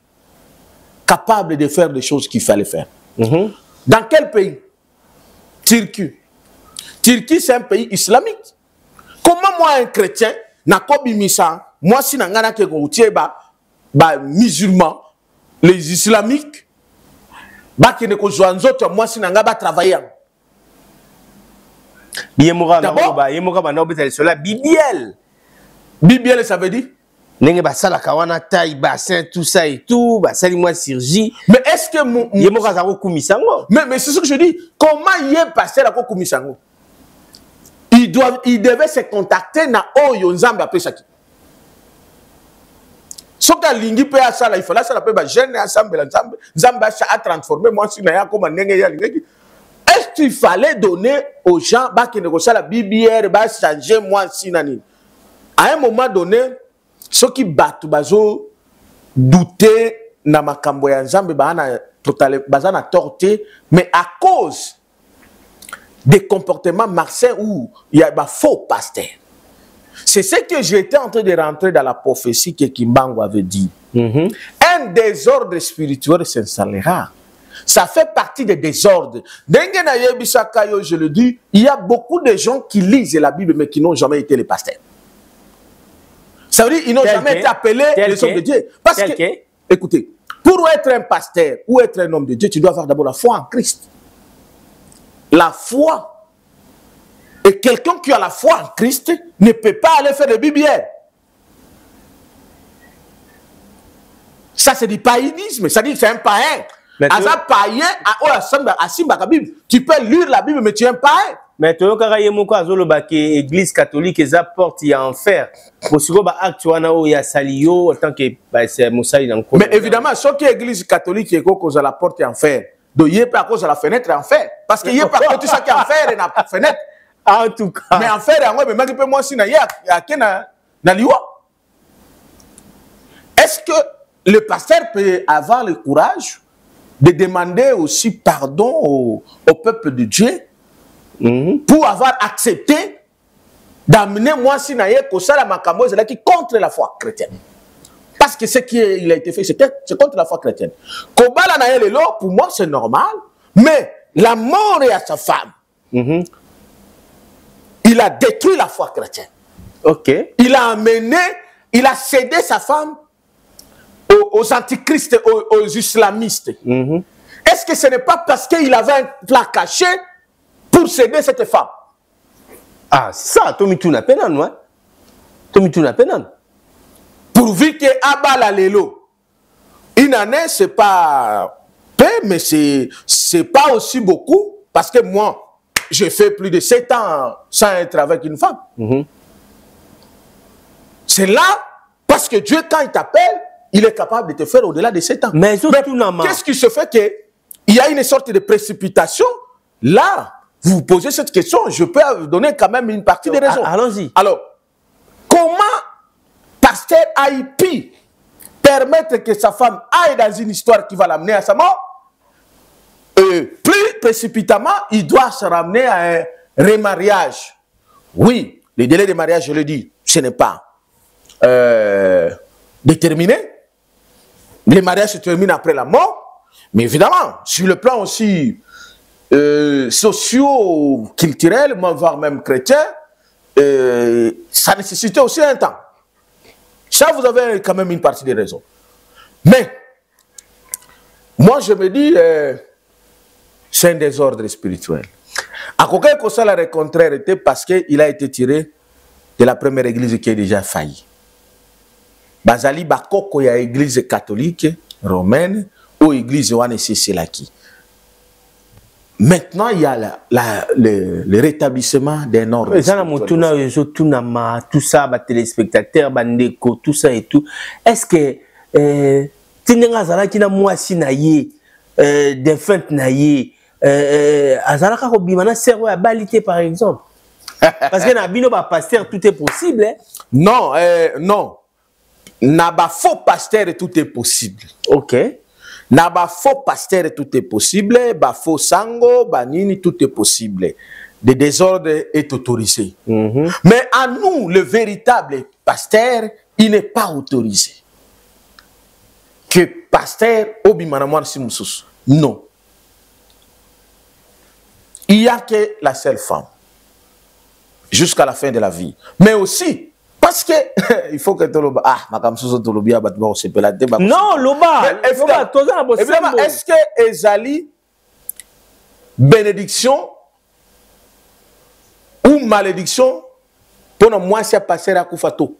capable de faire des choses qu'il fallait faire. Dans quel pays? Turquie. Turquie, c'est un pays islamique. Comment moi, un chrétien, n'a pas bimisa, moi, si n'a que musulmans, les islamiques, qui ne sont moi, si n'a pas travaillé. Bibiel, ça veut dire? Nenge basala kawana taille bassin tout ça et tout basali moi chirurgie. Mais est-ce que mon mais c'est ce que je dis. Comment y est passé la kokumisango? Il ils devaient se contacter na oyo nzambe apesaki. Soki alingi pe asala, il fallait asala pe ba jeune assemble nzambe, nzambe a transformé moi si na ya comme ndenge ya lingaki. Est-ce qu'il fallait donner aux gens ba ki ne la bibière ba changer moi si nani? À un moment donné, ceux qui battent bazo douter na makambo ya nzambe ba na total bazana torté, mais à cause des comportements malsains où il y a un faux pasteur. C'est ce que j'étais en train de rentrer dans la prophétie que Kimbangu avait dit. Un désordre spirituel s'installera. Ça fait partie des désordres. Je le dis, il y a beaucoup de gens qui lisent la Bible mais qui n'ont jamais été les pasteurs. Ça veut dire qu'ils n'ont jamais été appelés les hommes de Dieu. Parce que, écoutez, pour être un pasteur ou être un homme de Dieu, tu dois avoir d'abord la foi en Christ. La foi. Et quelqu'un qui a la foi en Christ ne peut pas aller faire des biblières. Ça, c'est du païnisme. Ça dit que c'est un païen. Un païen, tu peux lire la Bible, mais tu es un païen. Mais tu as l'église catholique, ils apportent en enfer. Pour ce qui est salio, tant que c'est Moussaï. Mais évidemment, ce qui est l'église catholique, c'est cause à la porte en fer. Donc, il n'y a pas à cause de la fenêtre en fer. Parce qu'il n'y a pas à cause de ça qui est en fer et la fenêtre. En tout cas. Mais en fer, est-ce que le pasteur peut avoir le courage de demander aussi pardon au peuple de Dieu pour avoir accepté d'amener moi si naye kosala makambo qui contre la foi chrétienne? Parce que ce qui a été fait, c'est contre la foi chrétienne. Kobala naye lelo, pour moi c'est normal, mais la mort est à sa femme. Il a détruit la foi chrétienne. Ok. Il a amené, il a cédé sa femme aux antichristes, aux islamistes. Est-ce que ce n'est pas parce qu'il avait un plat caché pour céder cette femme? Ah, ça, Tomitou n'a pas non? Tomitou n'a pas non? Pourvu que Abala Lelo, une année, c'est pas peu, mais c'est pas aussi beaucoup, parce que moi, j'ai fait plus de 7 ans sans être avec une femme. C'est là, parce que Dieu, quand il t'appelle, il est capable de te faire au-delà de 7 ans. Mais qu'est-ce qui se fait qu'il y a une sorte de précipitation? Là, vous vous posez cette question, je peux donner quand même une partie des raisons. Allons-y. Alors, comment pasteur Haïpi permettre que sa femme aille dans une histoire qui va l'amener à sa mort? Plus précipitamment, il doit se ramener à un remariage. Oui, le délai de mariage, je le dis, ce n'est pas déterminé. Les mariages se terminent après la mort. Mais évidemment, sur le plan aussi socio-culturel, voire même chrétien, ça nécessitait aussi un temps. Ça, vous avez quand même une partie des raisons. Mais, moi, je me dis, c'est un désordre spirituel. À quoi que ça, le contraire était parce qu'il a été tiré de la première église qui a déjà failli. Bazali Bakoko, il y a l'église catholique, romaine, ou l'église Oanesi Selaki. Maintenant, il y a le rétablissement d'un ordre. Tout ça, téléspectateurs, bandeko, tout ça et tout. Est-ce que Tinenga Zalaki na mwasi na ye, défunt na ye, Azalaka Kobimana servo à balité par exemple? Parce que na bino ba pasteur tout est possible. Hein? Non, non. Naba faux pasteur tout est possible. Ok. Naba faux pasteur tout est possible. Ba faux sango, ba nini tout est possible. Le désordre est autorisé. Mais à nous, le véritable pasteur, il n'est pas autorisé. Que pasteur Obimanamouar Simoussous. Non. Il n'y a que la seule femme. Jusqu'à la fin de la vie. Mais aussi, parce que il faut que tu loba non loba évidemment est-ce que ezali bénédiction ou malédiction pour moi c'est passer à Koufato?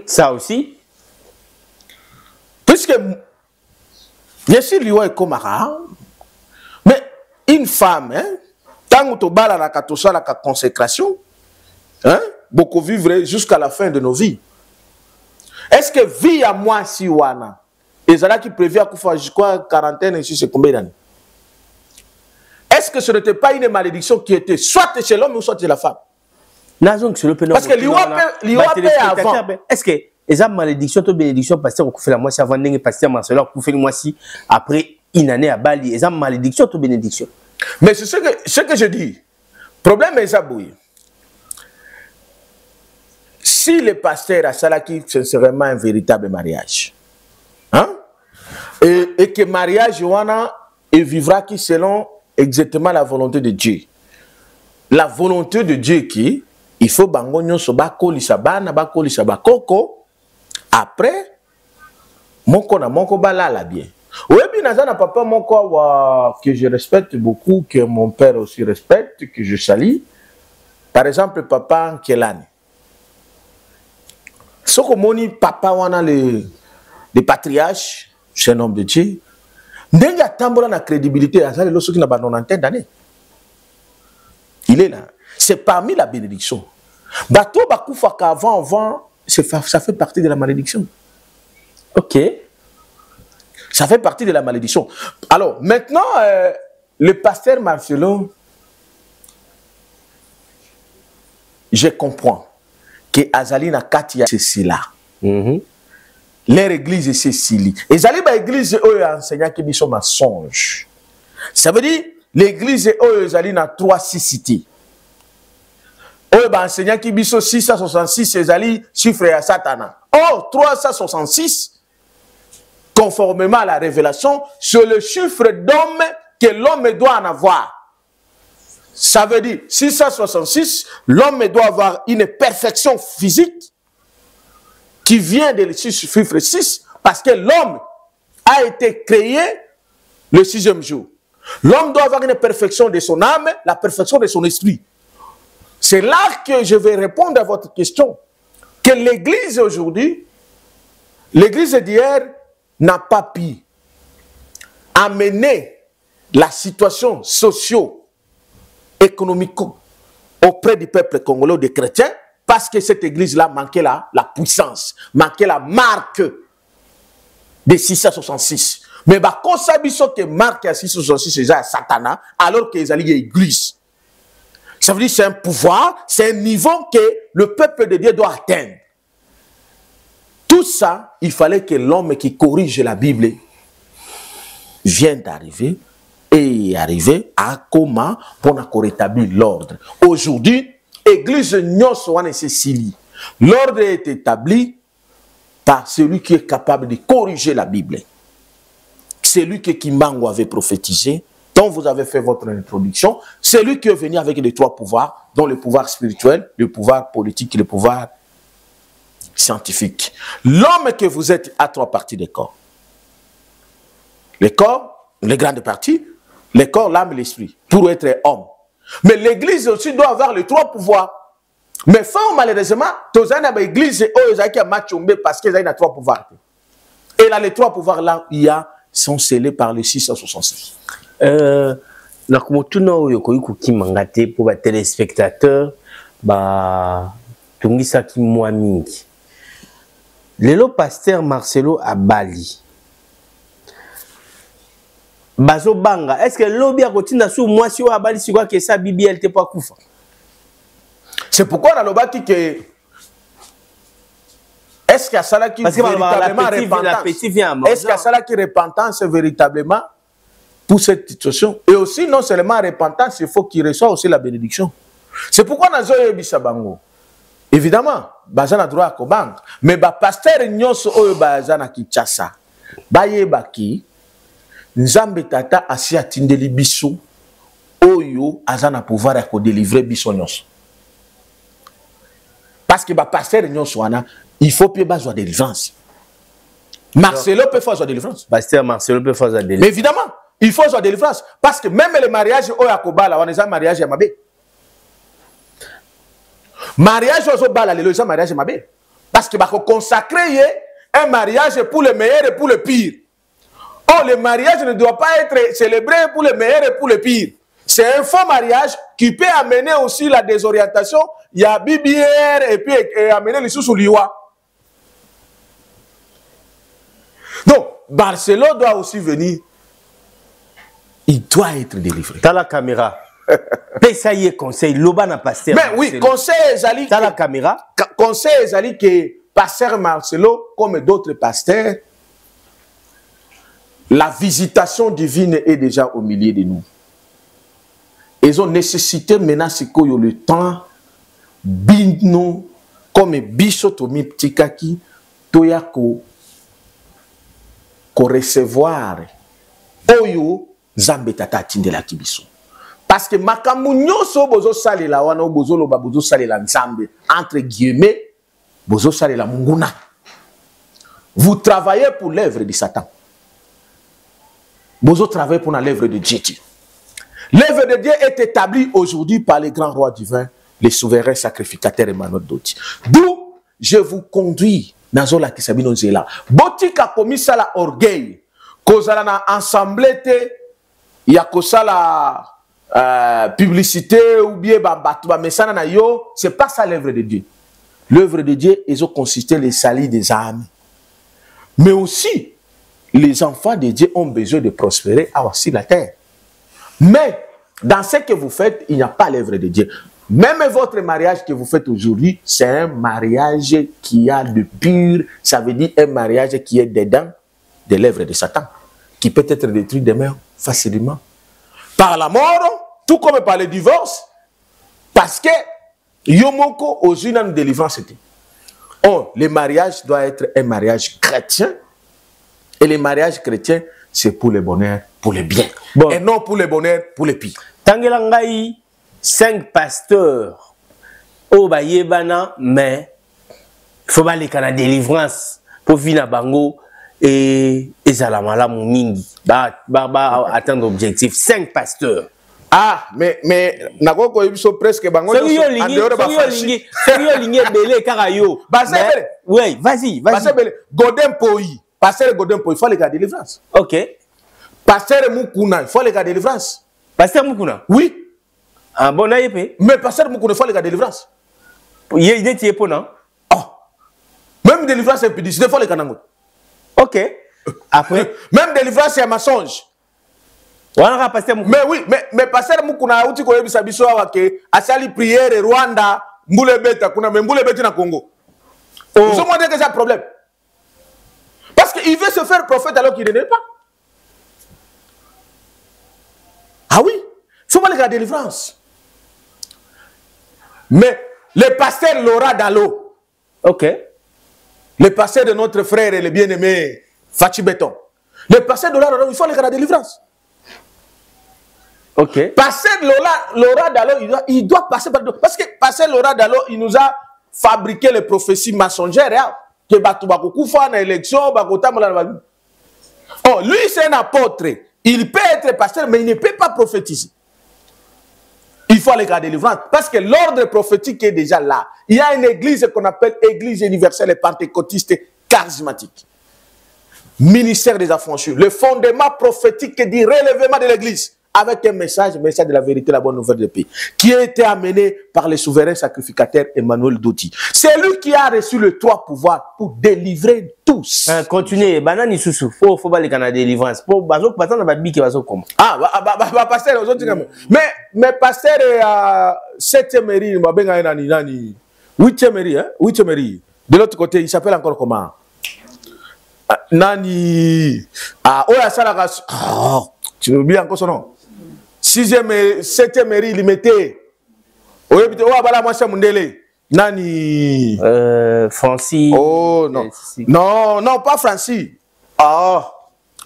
Ça aussi, puisque bien sûr lui est comme mais une femme, hein, tant que bala na katosa la consécration, hein, beaucoup vivre jusqu'à la fin de nos vies. Est-ce que vie à moi si wana et ça qui prévient à quoi quarantaine ici c'est combien d'années? Est-ce que ce n'était pas une malédiction qui était soit chez l'homme ou soit chez la femme? Parce que l'IOP avant. Est-ce que les malédictions ou bénédictions pasteur au fait la moitié avant d'engager pasteur Marcelo pour faire moitié après une année à Bali, les malédictions ou bénédictions? Mais c'est ce que je dis. Problème est ça, bouille. Si le pasteur a salaki, c'est vraiment un véritable mariage. Hein? Et que mariage, Johanna, et vivra qui selon exactement la volonté de Dieu. La volonté de Dieu qui, il faut bangonyo so bako lisabana, bako lisabakoko. Après, moko na moko balala bien. Oui, bien, nazana papa moko que je respecte beaucoup, que mon père aussi respecte, que je salue. Par exemple, papa Kelani. Ce que moni papa wana le patriarche, c'est un homme de Dieu. N'enga tambola na crédibilité à ça le qui n'a pas 90 d'années. Il est là. C'est parmi la bénédiction. Bato bakoufa qu'avant ça fait partie de la malédiction. OK. Ça fait partie de la malédiction. Alors, maintenant le pasteur Marcelo, je comprends que Azali na Katia c'est cela. Leur église c'est Sili. Et Azali ba église eux enseignant que biso mensonge. Ça veut dire l'église eux Azali na 3-6 cités. Eux ba enseignant que biso 666 Azali chiffre à Satana. Or 366 conformément à la révélation c'est le chiffre d'homme que l'homme doit en avoir. Ça veut dire 666, l'homme doit avoir une perfection physique qui vient de chiffre 6 parce que l'homme a été créé le 6e jour. L'homme doit avoir une perfection de son âme, la perfection de son esprit. C'est là que je vais répondre à votre question. Que l'église aujourd'hui, l'église d'hier n'a pas pu amener la situation socio-économique auprès du peuple congolais, des chrétiens, parce que cette église-là manquait la puissance, manquait la marque de 666. Mais quand ça que marque à 666, c'est Satana, alors que les alliés église. Ça veut dire que c'est un pouvoir, c'est un niveau que le peuple de Dieu doit atteindre. Tout ça, il fallait que l'homme qui corrige la Bible vienne d'arriver et arriver à comment pour rétablir l'ordre. Aujourd'hui, l'église Nyoswan Cécilie, l'ordre est établi par celui qui est capable de corriger la Bible. Celui que Kimbango avait prophétisé, dont vous avez fait votre introduction, celui qui est venu avec les 3 pouvoirs, dont le pouvoir spirituel, le pouvoir politique et le pouvoir scientifique. L'homme que vous êtes a 3 parties des corps. Le corps, les grandes parties, le corps, l'âme et l'esprit, pour être homme. Mais l'église aussi doit avoir les 3 pouvoirs. Mais malheureusement, tous l'église parce qu'ils ont 3 pouvoirs. Et là, les 3 pouvoirs là, il y a, sont scellés par les 666. Pour les téléspectateurs, le pasteur Marcelo à Bali. Bazo Banga, est-ce que l'obia continue sous moi si à Bali si quoi que ça Bibi elle t'est pas koufa? C'est pourquoi dans le bâti que est-ce qu'il y a ça là qui véritablement repentance? Est-ce qu'il y a ça là qui repentance véritablement pour cette situation? Et aussi non seulement repentance, il faut qu'il reçoive aussi la bénédiction. C'est pourquoi dans Zoé Bisabango. Évidemment, bazana droit à Kobank, mais pasteur Nyos Oyo bazana Kinshasa. Baye baki Nzambe tata asi atindeli biso Oyo azana pouvoir à délivrer biso nyos. Parce que pasteur Nyos wana, il faut que besoin de délivrance. Marcelo peut faire sa délivrance. Pasteur Marcelo peut faire sa délivrance. Mais évidemment, il faut sa délivrance parce que même le mariage Oyo akobala on est mariage ya mabe. Mariage aux bala le mariage mabe parce que consacrer un mariage pour le meilleur et pour le pire. Oh, le mariage ne doit pas être célébré pour le meilleur et pour le pire. c'est un faux mariage qui peut amener aussi la désorientation. Il y a BBR et puis amener les sous l'IWA. Donc, Barcelone doit aussi venir. Il doit être délivré. Dans la caméra. Ça y est, conseil. Loba n'a pas. Mais oui, conseil Zali. Dans la caméra. Conseil Zali que pasteur Marcelo, comme d'autres pasteurs, la visitation divine est déjà au milieu de nous. Ils ont nécessité maintenant le temps bino comme bisotomi ptikaki toya ko recevoir oyo zambe tata tindela kibiso. Parce que makamu nyoso bozo sale la wana bozo loba bozo sale la nzambe entre guillemets bozo sale la munguna. Vous travaillez pour l'œuvre de Satan. Bozo travaille pour l'œuvre de Dieu. L'œuvre de Dieu est établie aujourd'hui par les grands rois divins, les souverains sacrificateurs Emmanuel Doti. D'où je vous conduis dans la Kisabino Zela. Botika komisa la orgueil. Kozala na ensemble te ya kosala publicité ou bien ba mesana na yo, c'est pas ça l'œuvre de Dieu. L'œuvre de Dieu ils ont consisté les salis des âmes. Mais aussi les enfants de Dieu ont besoin de prospérer sur la terre. Mais dans ce que vous faites, il n'y a pas l'œuvre de Dieu. Même votre mariage que vous faites aujourd'hui, c'est un mariage qui a de pur, ça veut dire un mariage qui est dedans de l'œuvre de Satan, qui peut être détruit demain facilement. Par la mort, tout comme par le divorce, parce que Yomoko aux une délivrance c'était. Oh, le mariage doit être un mariage chrétien, et le mariage chrétien, c'est pour le bonheur, pour le bien. Bon. Et non pour le bonheur, pour le pire. Tangelangai, 5 pasteurs au Bayebana, mais il faut aller à la délivrance pour venir à Bango et Zalamala Moumingi. Atteindre l'objectif. 5 pasteurs. Ah, mais Nagoko Ibiso presque Bango. Oui, vas-y. Godem Poi. Pasteur Godem Poi, il faut aller à la délivrance. Ok. Pasteur Mukuna, il faut aller à la délivrance. Pasteur Mukuna? Oui. Ah bon, mais pasteur Mukuna, il faut aller à la délivrance. Il y a une idée pour non? Oh. Même délivrance, c'est publicité, il faut aller à la délivrance. Ok. Après? Même délivrance, c'est un mensonge. Mais oui, mais pasteur Mukuna, où tu connais Bisabiso, Asali prière, Rwanda, Mboulebeta, Kuna, mais Mboulebeta na Congo. Nous sommes montré que c'est un problème. Parce qu'il veut se faire prophète alors qu'il ne l'est pas. Ah oui, il faut aller à la délivrance. Mais le pasteur Laura Dalo, ok, le pasteur de notre frère et le bien-aimé Fachi Béton, le pasteur de Laura Dalo, il faut aller à la délivrance. Ok. Pasteur Laura Dalo, il doit passer par... Parce que pasteur Laura Dalo, il nous a fabriqué les prophéties mensongères. Hein, que Batoubakoukoufa na élection, oh, lui c'est un apôtre. Il peut être pasteur, mais il ne peut pas prophétiser. Il faut aller à la délivrance. Parce que l'ordre prophétique est déjà là. Il y a une église qu'on appelle Église universelle et pentecôtiste charismatique. Ministère des affranchis. Le fondement prophétique du relèvement de l'église. Avec un message de la vérité, la bonne nouvelle du pays. Qui a été amené par les souverains sacrificateurs Emmanuel Doti. C'est lui qui a reçu le 3 pouvoirs pour délivrer tous. Continuez. Banani Soussou. Faut pas aller à la délivrance. Pour bazo passer dans la Bible qui va se comme. Ah, pasteur, mais pasteur 7e mairie, ma benga nani 8e mairie, hein? 8e mairie. De l'autre côté, il s'appelle encore comment? Nani. Ah, Oya Salaka. Tu oublies encore son nom. 6e, 7e mairie, il mettait. Nani. Francis. Oh non. Non, pas Francis. Ah.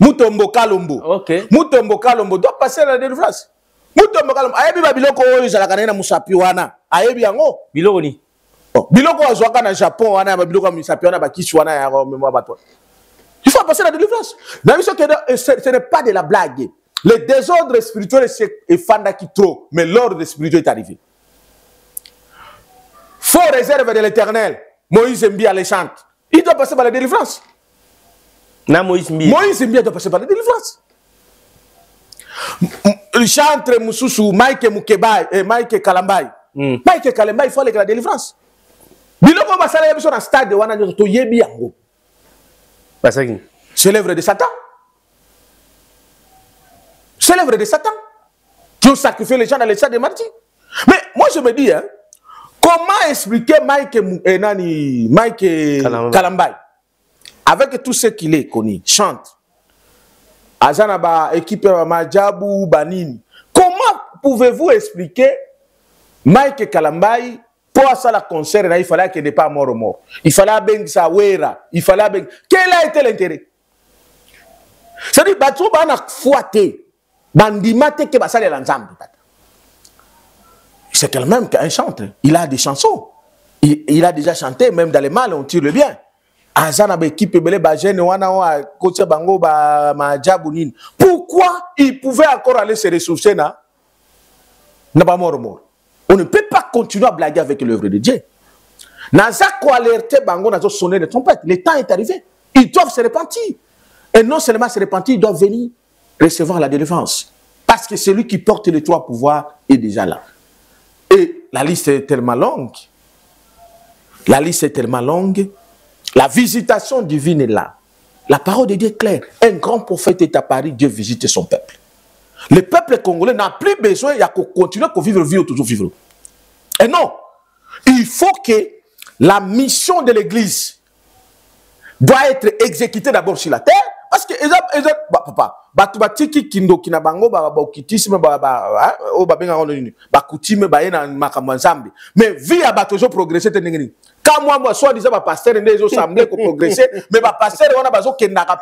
Mutombo Kalombo. Ok. Mutombo Kalombo doit passer à la délivrance. Mutombo Kalombo. Ayebi babiloko oyo zalaka na musapi wana. Ayebi yango. Biloko ni. Biloko azwaka na Japon wana babiloko musapi wana bakisi wana ya mémoire bato. Il faut passer à la délivrance. Ce n'est pas de la blague. Le désordre spirituel est fandaki trop, mais l'ordre spirituel est arrivé. Faut réserve de l'éternel. Moïse Mbia les chante. Il doit passer par la délivrance. Moïse Mbia doit passer par la délivrance. Le chantre Moussoussou, Mike Moukebaï et Mike Kalambaï. Mike Kalambaï, il faut aller à la délivrance. Biloko basala yabiso na stade wana to yebi yango. Basaki. C'est l'œuvre de Satan. C'est l'œuvre de Satan qui ont sacrifié les gens dans les stades de martyrs. Mais moi je me dis, hein, comment expliquer Mike Kalambaï avec tout ce qu'il est connu, chante, Azanaba, équipe Majabou, Banini. Comment pouvez-vous expliquer Mike Kalambaï pour ça la concert, il fallait qu'il n'ait pas mort. Il fallait bien ça, il fallait bien. Quel a été l'intérêt? C'est-à-dire, Batou Bana fouaté, Bandimate que Bassale l'ensemble. C'est quand même qu'un chanteur. Il a des chansons. Il a déjà chanté, même dans les mal, on tire le bien. Azana équipe belé bajene wana coach bango ba majabunin. Pourquoi il pouvait encore aller se ressourcer na pas mort. On ne peut pas continuer à blaguer avec l'œuvre de Dieu. Nazako alerté bango nazo sonner les trompettes. Le temps est arrivé. Ils doivent se repentir. Et non seulement se repentir, ils doivent venir recevoir la délivrance. Parce que celui qui porte les trois pouvoirs est déjà là. Et la liste est tellement longue. La liste est tellement longue. La visitation divine est là. La parole de Dieu est claire. Un grand prophète est à Paris, Dieu visite son peuple. Le peuple congolais n'a plus besoin, il y a qu'à continuer à vivre, toujours vivre. Et non, il faut que la mission de l'Église doit être exécutée d'abord sur la terre. Parce que, mais vie à toujours progresser. Quand moi, soit disant, pasteur, les autres semblent progresser, mais pasteur, on a besoin qu'il n'a pas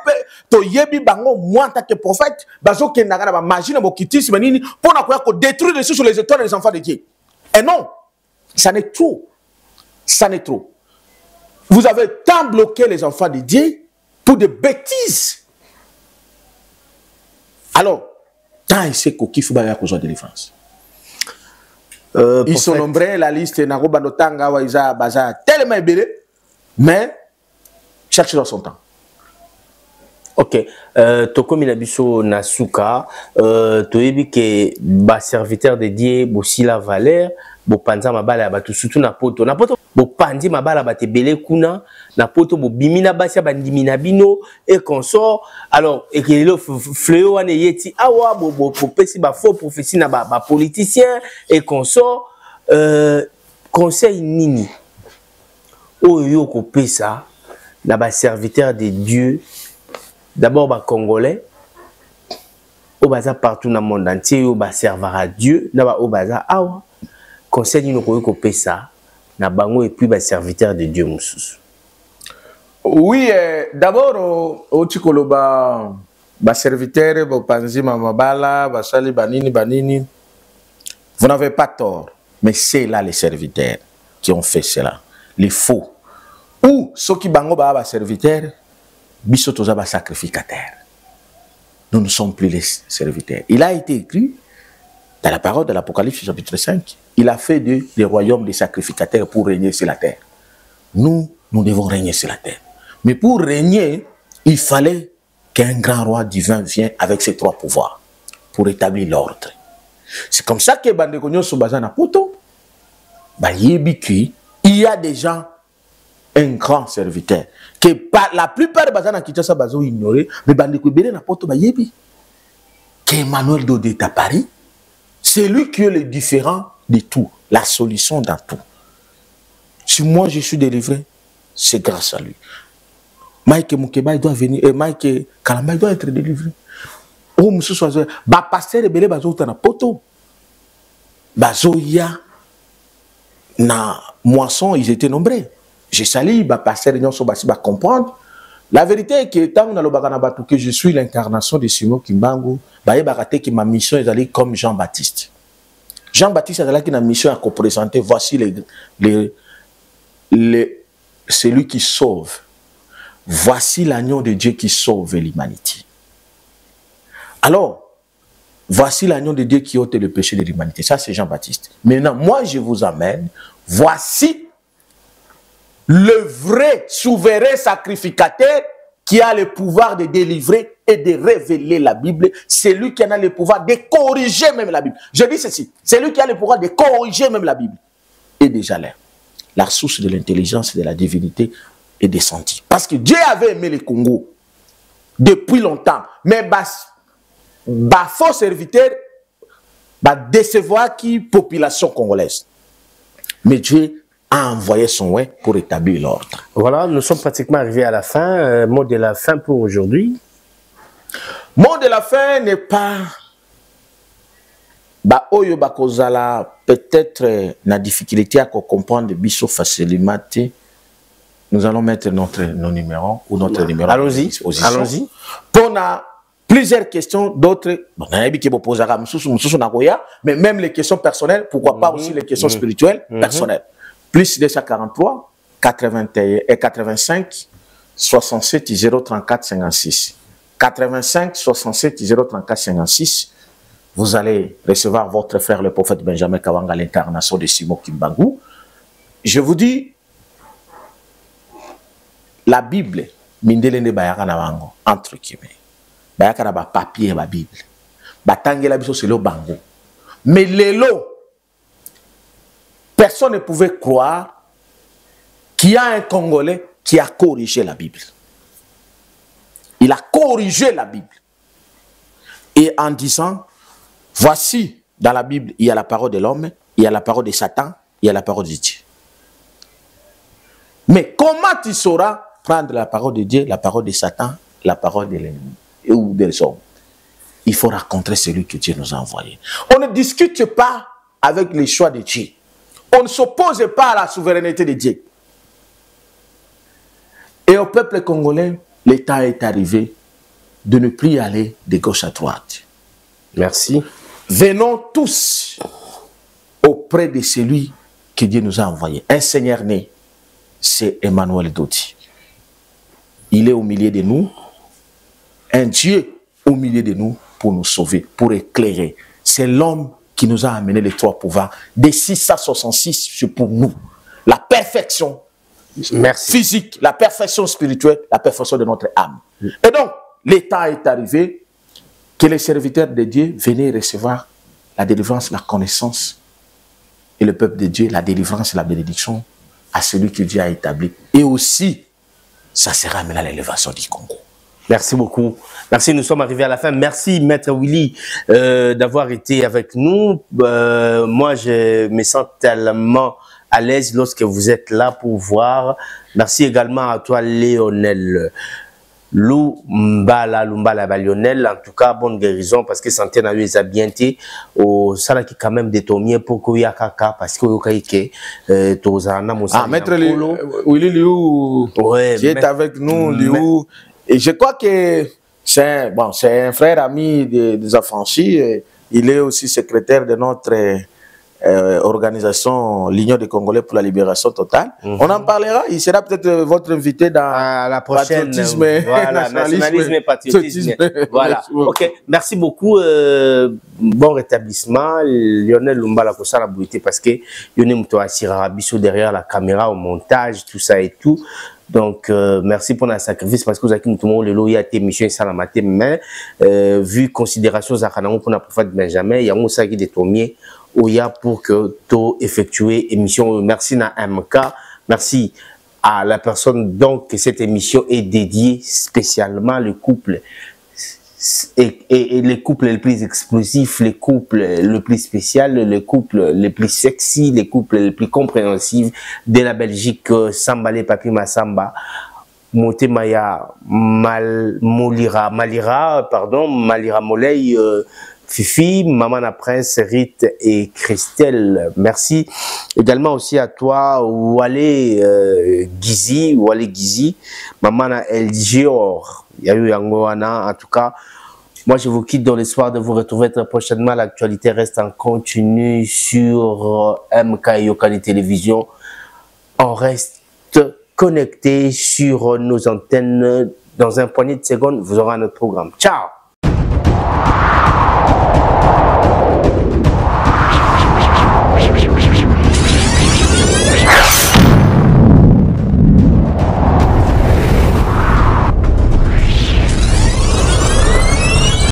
to yebi bango, moi, en tant que prophète, besoin qu'il n'a pas magie, pour détruire les sous sur les étoiles des enfants de Dieu. Et non, ça n'est trop. Ça n'est trop. Vous avez tant bloqué les enfants de Dieu pour des bêtises. Alors, tant c'est qu'il faut avoir besoin de défense. Ils sont nombreux, la liste n'a pas de temps, tellement ébélé, mais chaque chose dans son temps. Ok, Toko Minabiso Nasuka, tu as dit que les serviteurs de Dieu, aussi la valeur, bo panza mabala ba surtout na poto bo pandi mabala ba te belé kuna na poto bo bimina basia bandimina bino et consort. Alors et que le fléau ane yeti awa bo pesi ba faux prophétie na ba politicien et consort. Conseil nini oyo ko pesa na ba serviteur de Dieu, d'abord ba congolais au baza partout dans le monde entier au ba servir à Dieu na ba au baza awa. Conseil nous qu'on ça na bango et puis ba serviteur de Dieu Moussous. Oui, d'abord au tikoloba ba serviteur ba panzi mabala ba sali banini. Vous n'avez pas tort, mais c'est là les serviteurs qui ont fait cela, les faux. Ou ceux qui bango ba serviteurs biso toza ba sacrificateur. Nous ne sommes plus les serviteurs. Il a été écrit dans la parole de l'Apocalypse chapitre 5, il a fait des royaumes des sacrificateurs pour régner sur la terre. Nous devons régner sur la terre. Mais pour régner, il fallait qu'un grand roi divin vienne avec ses trois pouvoirs pour établir l'ordre. C'est comme ça que Bandekonyo Soubazana Poto, il y a déjà un grand serviteur. Que la plupart de Bazana Kitasa Bazo ignoré, mais Bandekoubele na Poto Bayebi. Que Emmanuel Dodé est à Paris. C'est lui qui est le différent de tout, la solution dans tout. Si moi je suis délivré, c'est grâce à lui. Mike Moukebaï doit venir, Mike Kalambaï doit être délivré. Oh, monsieur Soazoué, pasteur Belé Bazo Tana Poto. Bazo ya na moisson, ils étaient nombreux. Je salue, pasteur Nyon Sobasi va comprendre. La vérité est que tant que je suis l'incarnation de Simon Kimbangu, que ma mission est d'aller comme Jean-Baptiste. Jean-Baptiste a une mission à présenter. Voici celui qui sauve. Voici l'agneau de Dieu qui sauve l'humanité. Alors, voici l'agneau de Dieu qui ôte le péché de l'humanité. Ça, c'est Jean-Baptiste. Maintenant, moi, je vous amène. Voici le vrai souverain sacrificateur qui a le pouvoir de délivrer et de révéler la Bible. C'est lui qui en a le pouvoir de corriger même la Bible. Je dis ceci, c'est lui qui a le pouvoir de corriger même la Bible. Et déjà là, la source de l'intelligence et de la divinité est descendue. Parce que Dieu avait aimé le Congo depuis longtemps. Mais faux serviteur décevoir qui population congolaise. Mais Dieu a envoyé son ouais pour établir l'ordre. Voilà, nous sommes pratiquement arrivés à la fin. Mot de la fin pour aujourd'hui. Mot de la fin n'est pas oyo bakozala peut-être na difficulté à comprendre biso facilement. Nous allons mettre nos numéros ou notre numéro. Allons-y. Allons-y. On a plusieurs questions, d'autres. Bon, mais même les questions personnelles, pourquoi pas aussi les questions spirituelles personnelles. Plus 243 81 et 85 67 034 56. 85 67 034 56. Vous allez recevoir votre frère le prophète Benjamin Kawanga, l'incarnation de Simon Kimbangu. Je vous dis, la Bible, mindelende bayaka na bango entre guillemets. Bayaka na ba papier ba Bible. Batangela biso c'est le bango. Mais lelo, personne ne pouvait croire qu'il y a un Congolais qui a corrigé la Bible. Il a corrigé la Bible. Et en disant, voici, dans la Bible, il y a la parole de l'homme, il y a la parole de Satan, il y a la parole de Dieu. Mais comment tu sauras prendre la parole de Dieu, la parole de Satan, la parole de l'ennemi ou des hommes? Il faut rencontrer celui que Dieu nous a envoyé. On ne discute pas avec les choix de Dieu. On ne s'oppose pas à la souveraineté de Dieu. Et au peuple congolais, le temps est arrivé de ne plus aller de gauche à droite. Merci. Venons tous auprès de celui que Dieu nous a envoyé. Un Seigneur né, c'est Emmanuel Dodi. Il est au milieu de nous. Un Dieu au milieu de nous pour nous sauver, pour éclairer. C'est l'homme qui nous a amené les trois pouvoirs. Des 666, c'est pour nous. La perfection physique, la perfection spirituelle, la perfection de notre âme. Et donc, le temps est arrivé que les serviteurs de Dieu venaient recevoir la délivrance, la connaissance, et le peuple de Dieu, la délivrance et la bénédiction à celui que Dieu a établi. Et aussi, ça sera amené à l'élévation du Congo. Merci beaucoup. Merci, nous sommes arrivés à la fin. Merci, Maître Willy, d'avoir été avec nous. Moi, je me sens tellement à l'aise lorsque vous êtes là pour voir. Merci également à toi, Lionel. Lumbala Lionel, en tout cas, bonne guérison, parce que santé n'a eu les habientés au salaki quand même détourné pour qu'il y ait kaka, parce que Maître Willy Liu, qui est avec nous, Liu. Et je crois que c'est un frère ami des affranchis. Il est aussi secrétaire de notre organisation l'Union des Congolais pour la libération totale. On en parlera. Il sera peut-être votre invité dans la prochaine voilà, nationalisme et patriotisme. Voilà. Ok. Merci beaucoup. Bon rétablissement. Lionel Lumbala Kosala Bouité, parce que Lionel Mouto Assira Bissou derrière la caméra au montage, tout ça et tout. Donc, merci pour le sacrifice, parce que vous avez dit que le lot y a été mission salamate, mais vu considération Zakanango pour la prophète Benjamin, il y a un sac de tomier où il y a pour que tout effectuer émission. Merci à MK, merci à la personne donc que cette émission est dédiée spécialement le couple et les couples les plus explosifs, les couples le plus spécial, les couples les plus sexy, les couples les plus compréhensifs de la Belgique. Samba les papi Masamba, Motemaya Malira Molei, Fifi, Maman Prince, Rite et Christelle. Merci également aussi à toi, Wale Gizi, Maman Elgior. Il y a eu Angoana, en tout cas. Moi, je vous quitte dans l'espoir de vous retrouver très prochainement. L'actualité reste en continu sur MK Yokani Télévision. On reste connecté sur nos antennes. Dans un poignet de secondes, vous aurez notre programme. Ciao!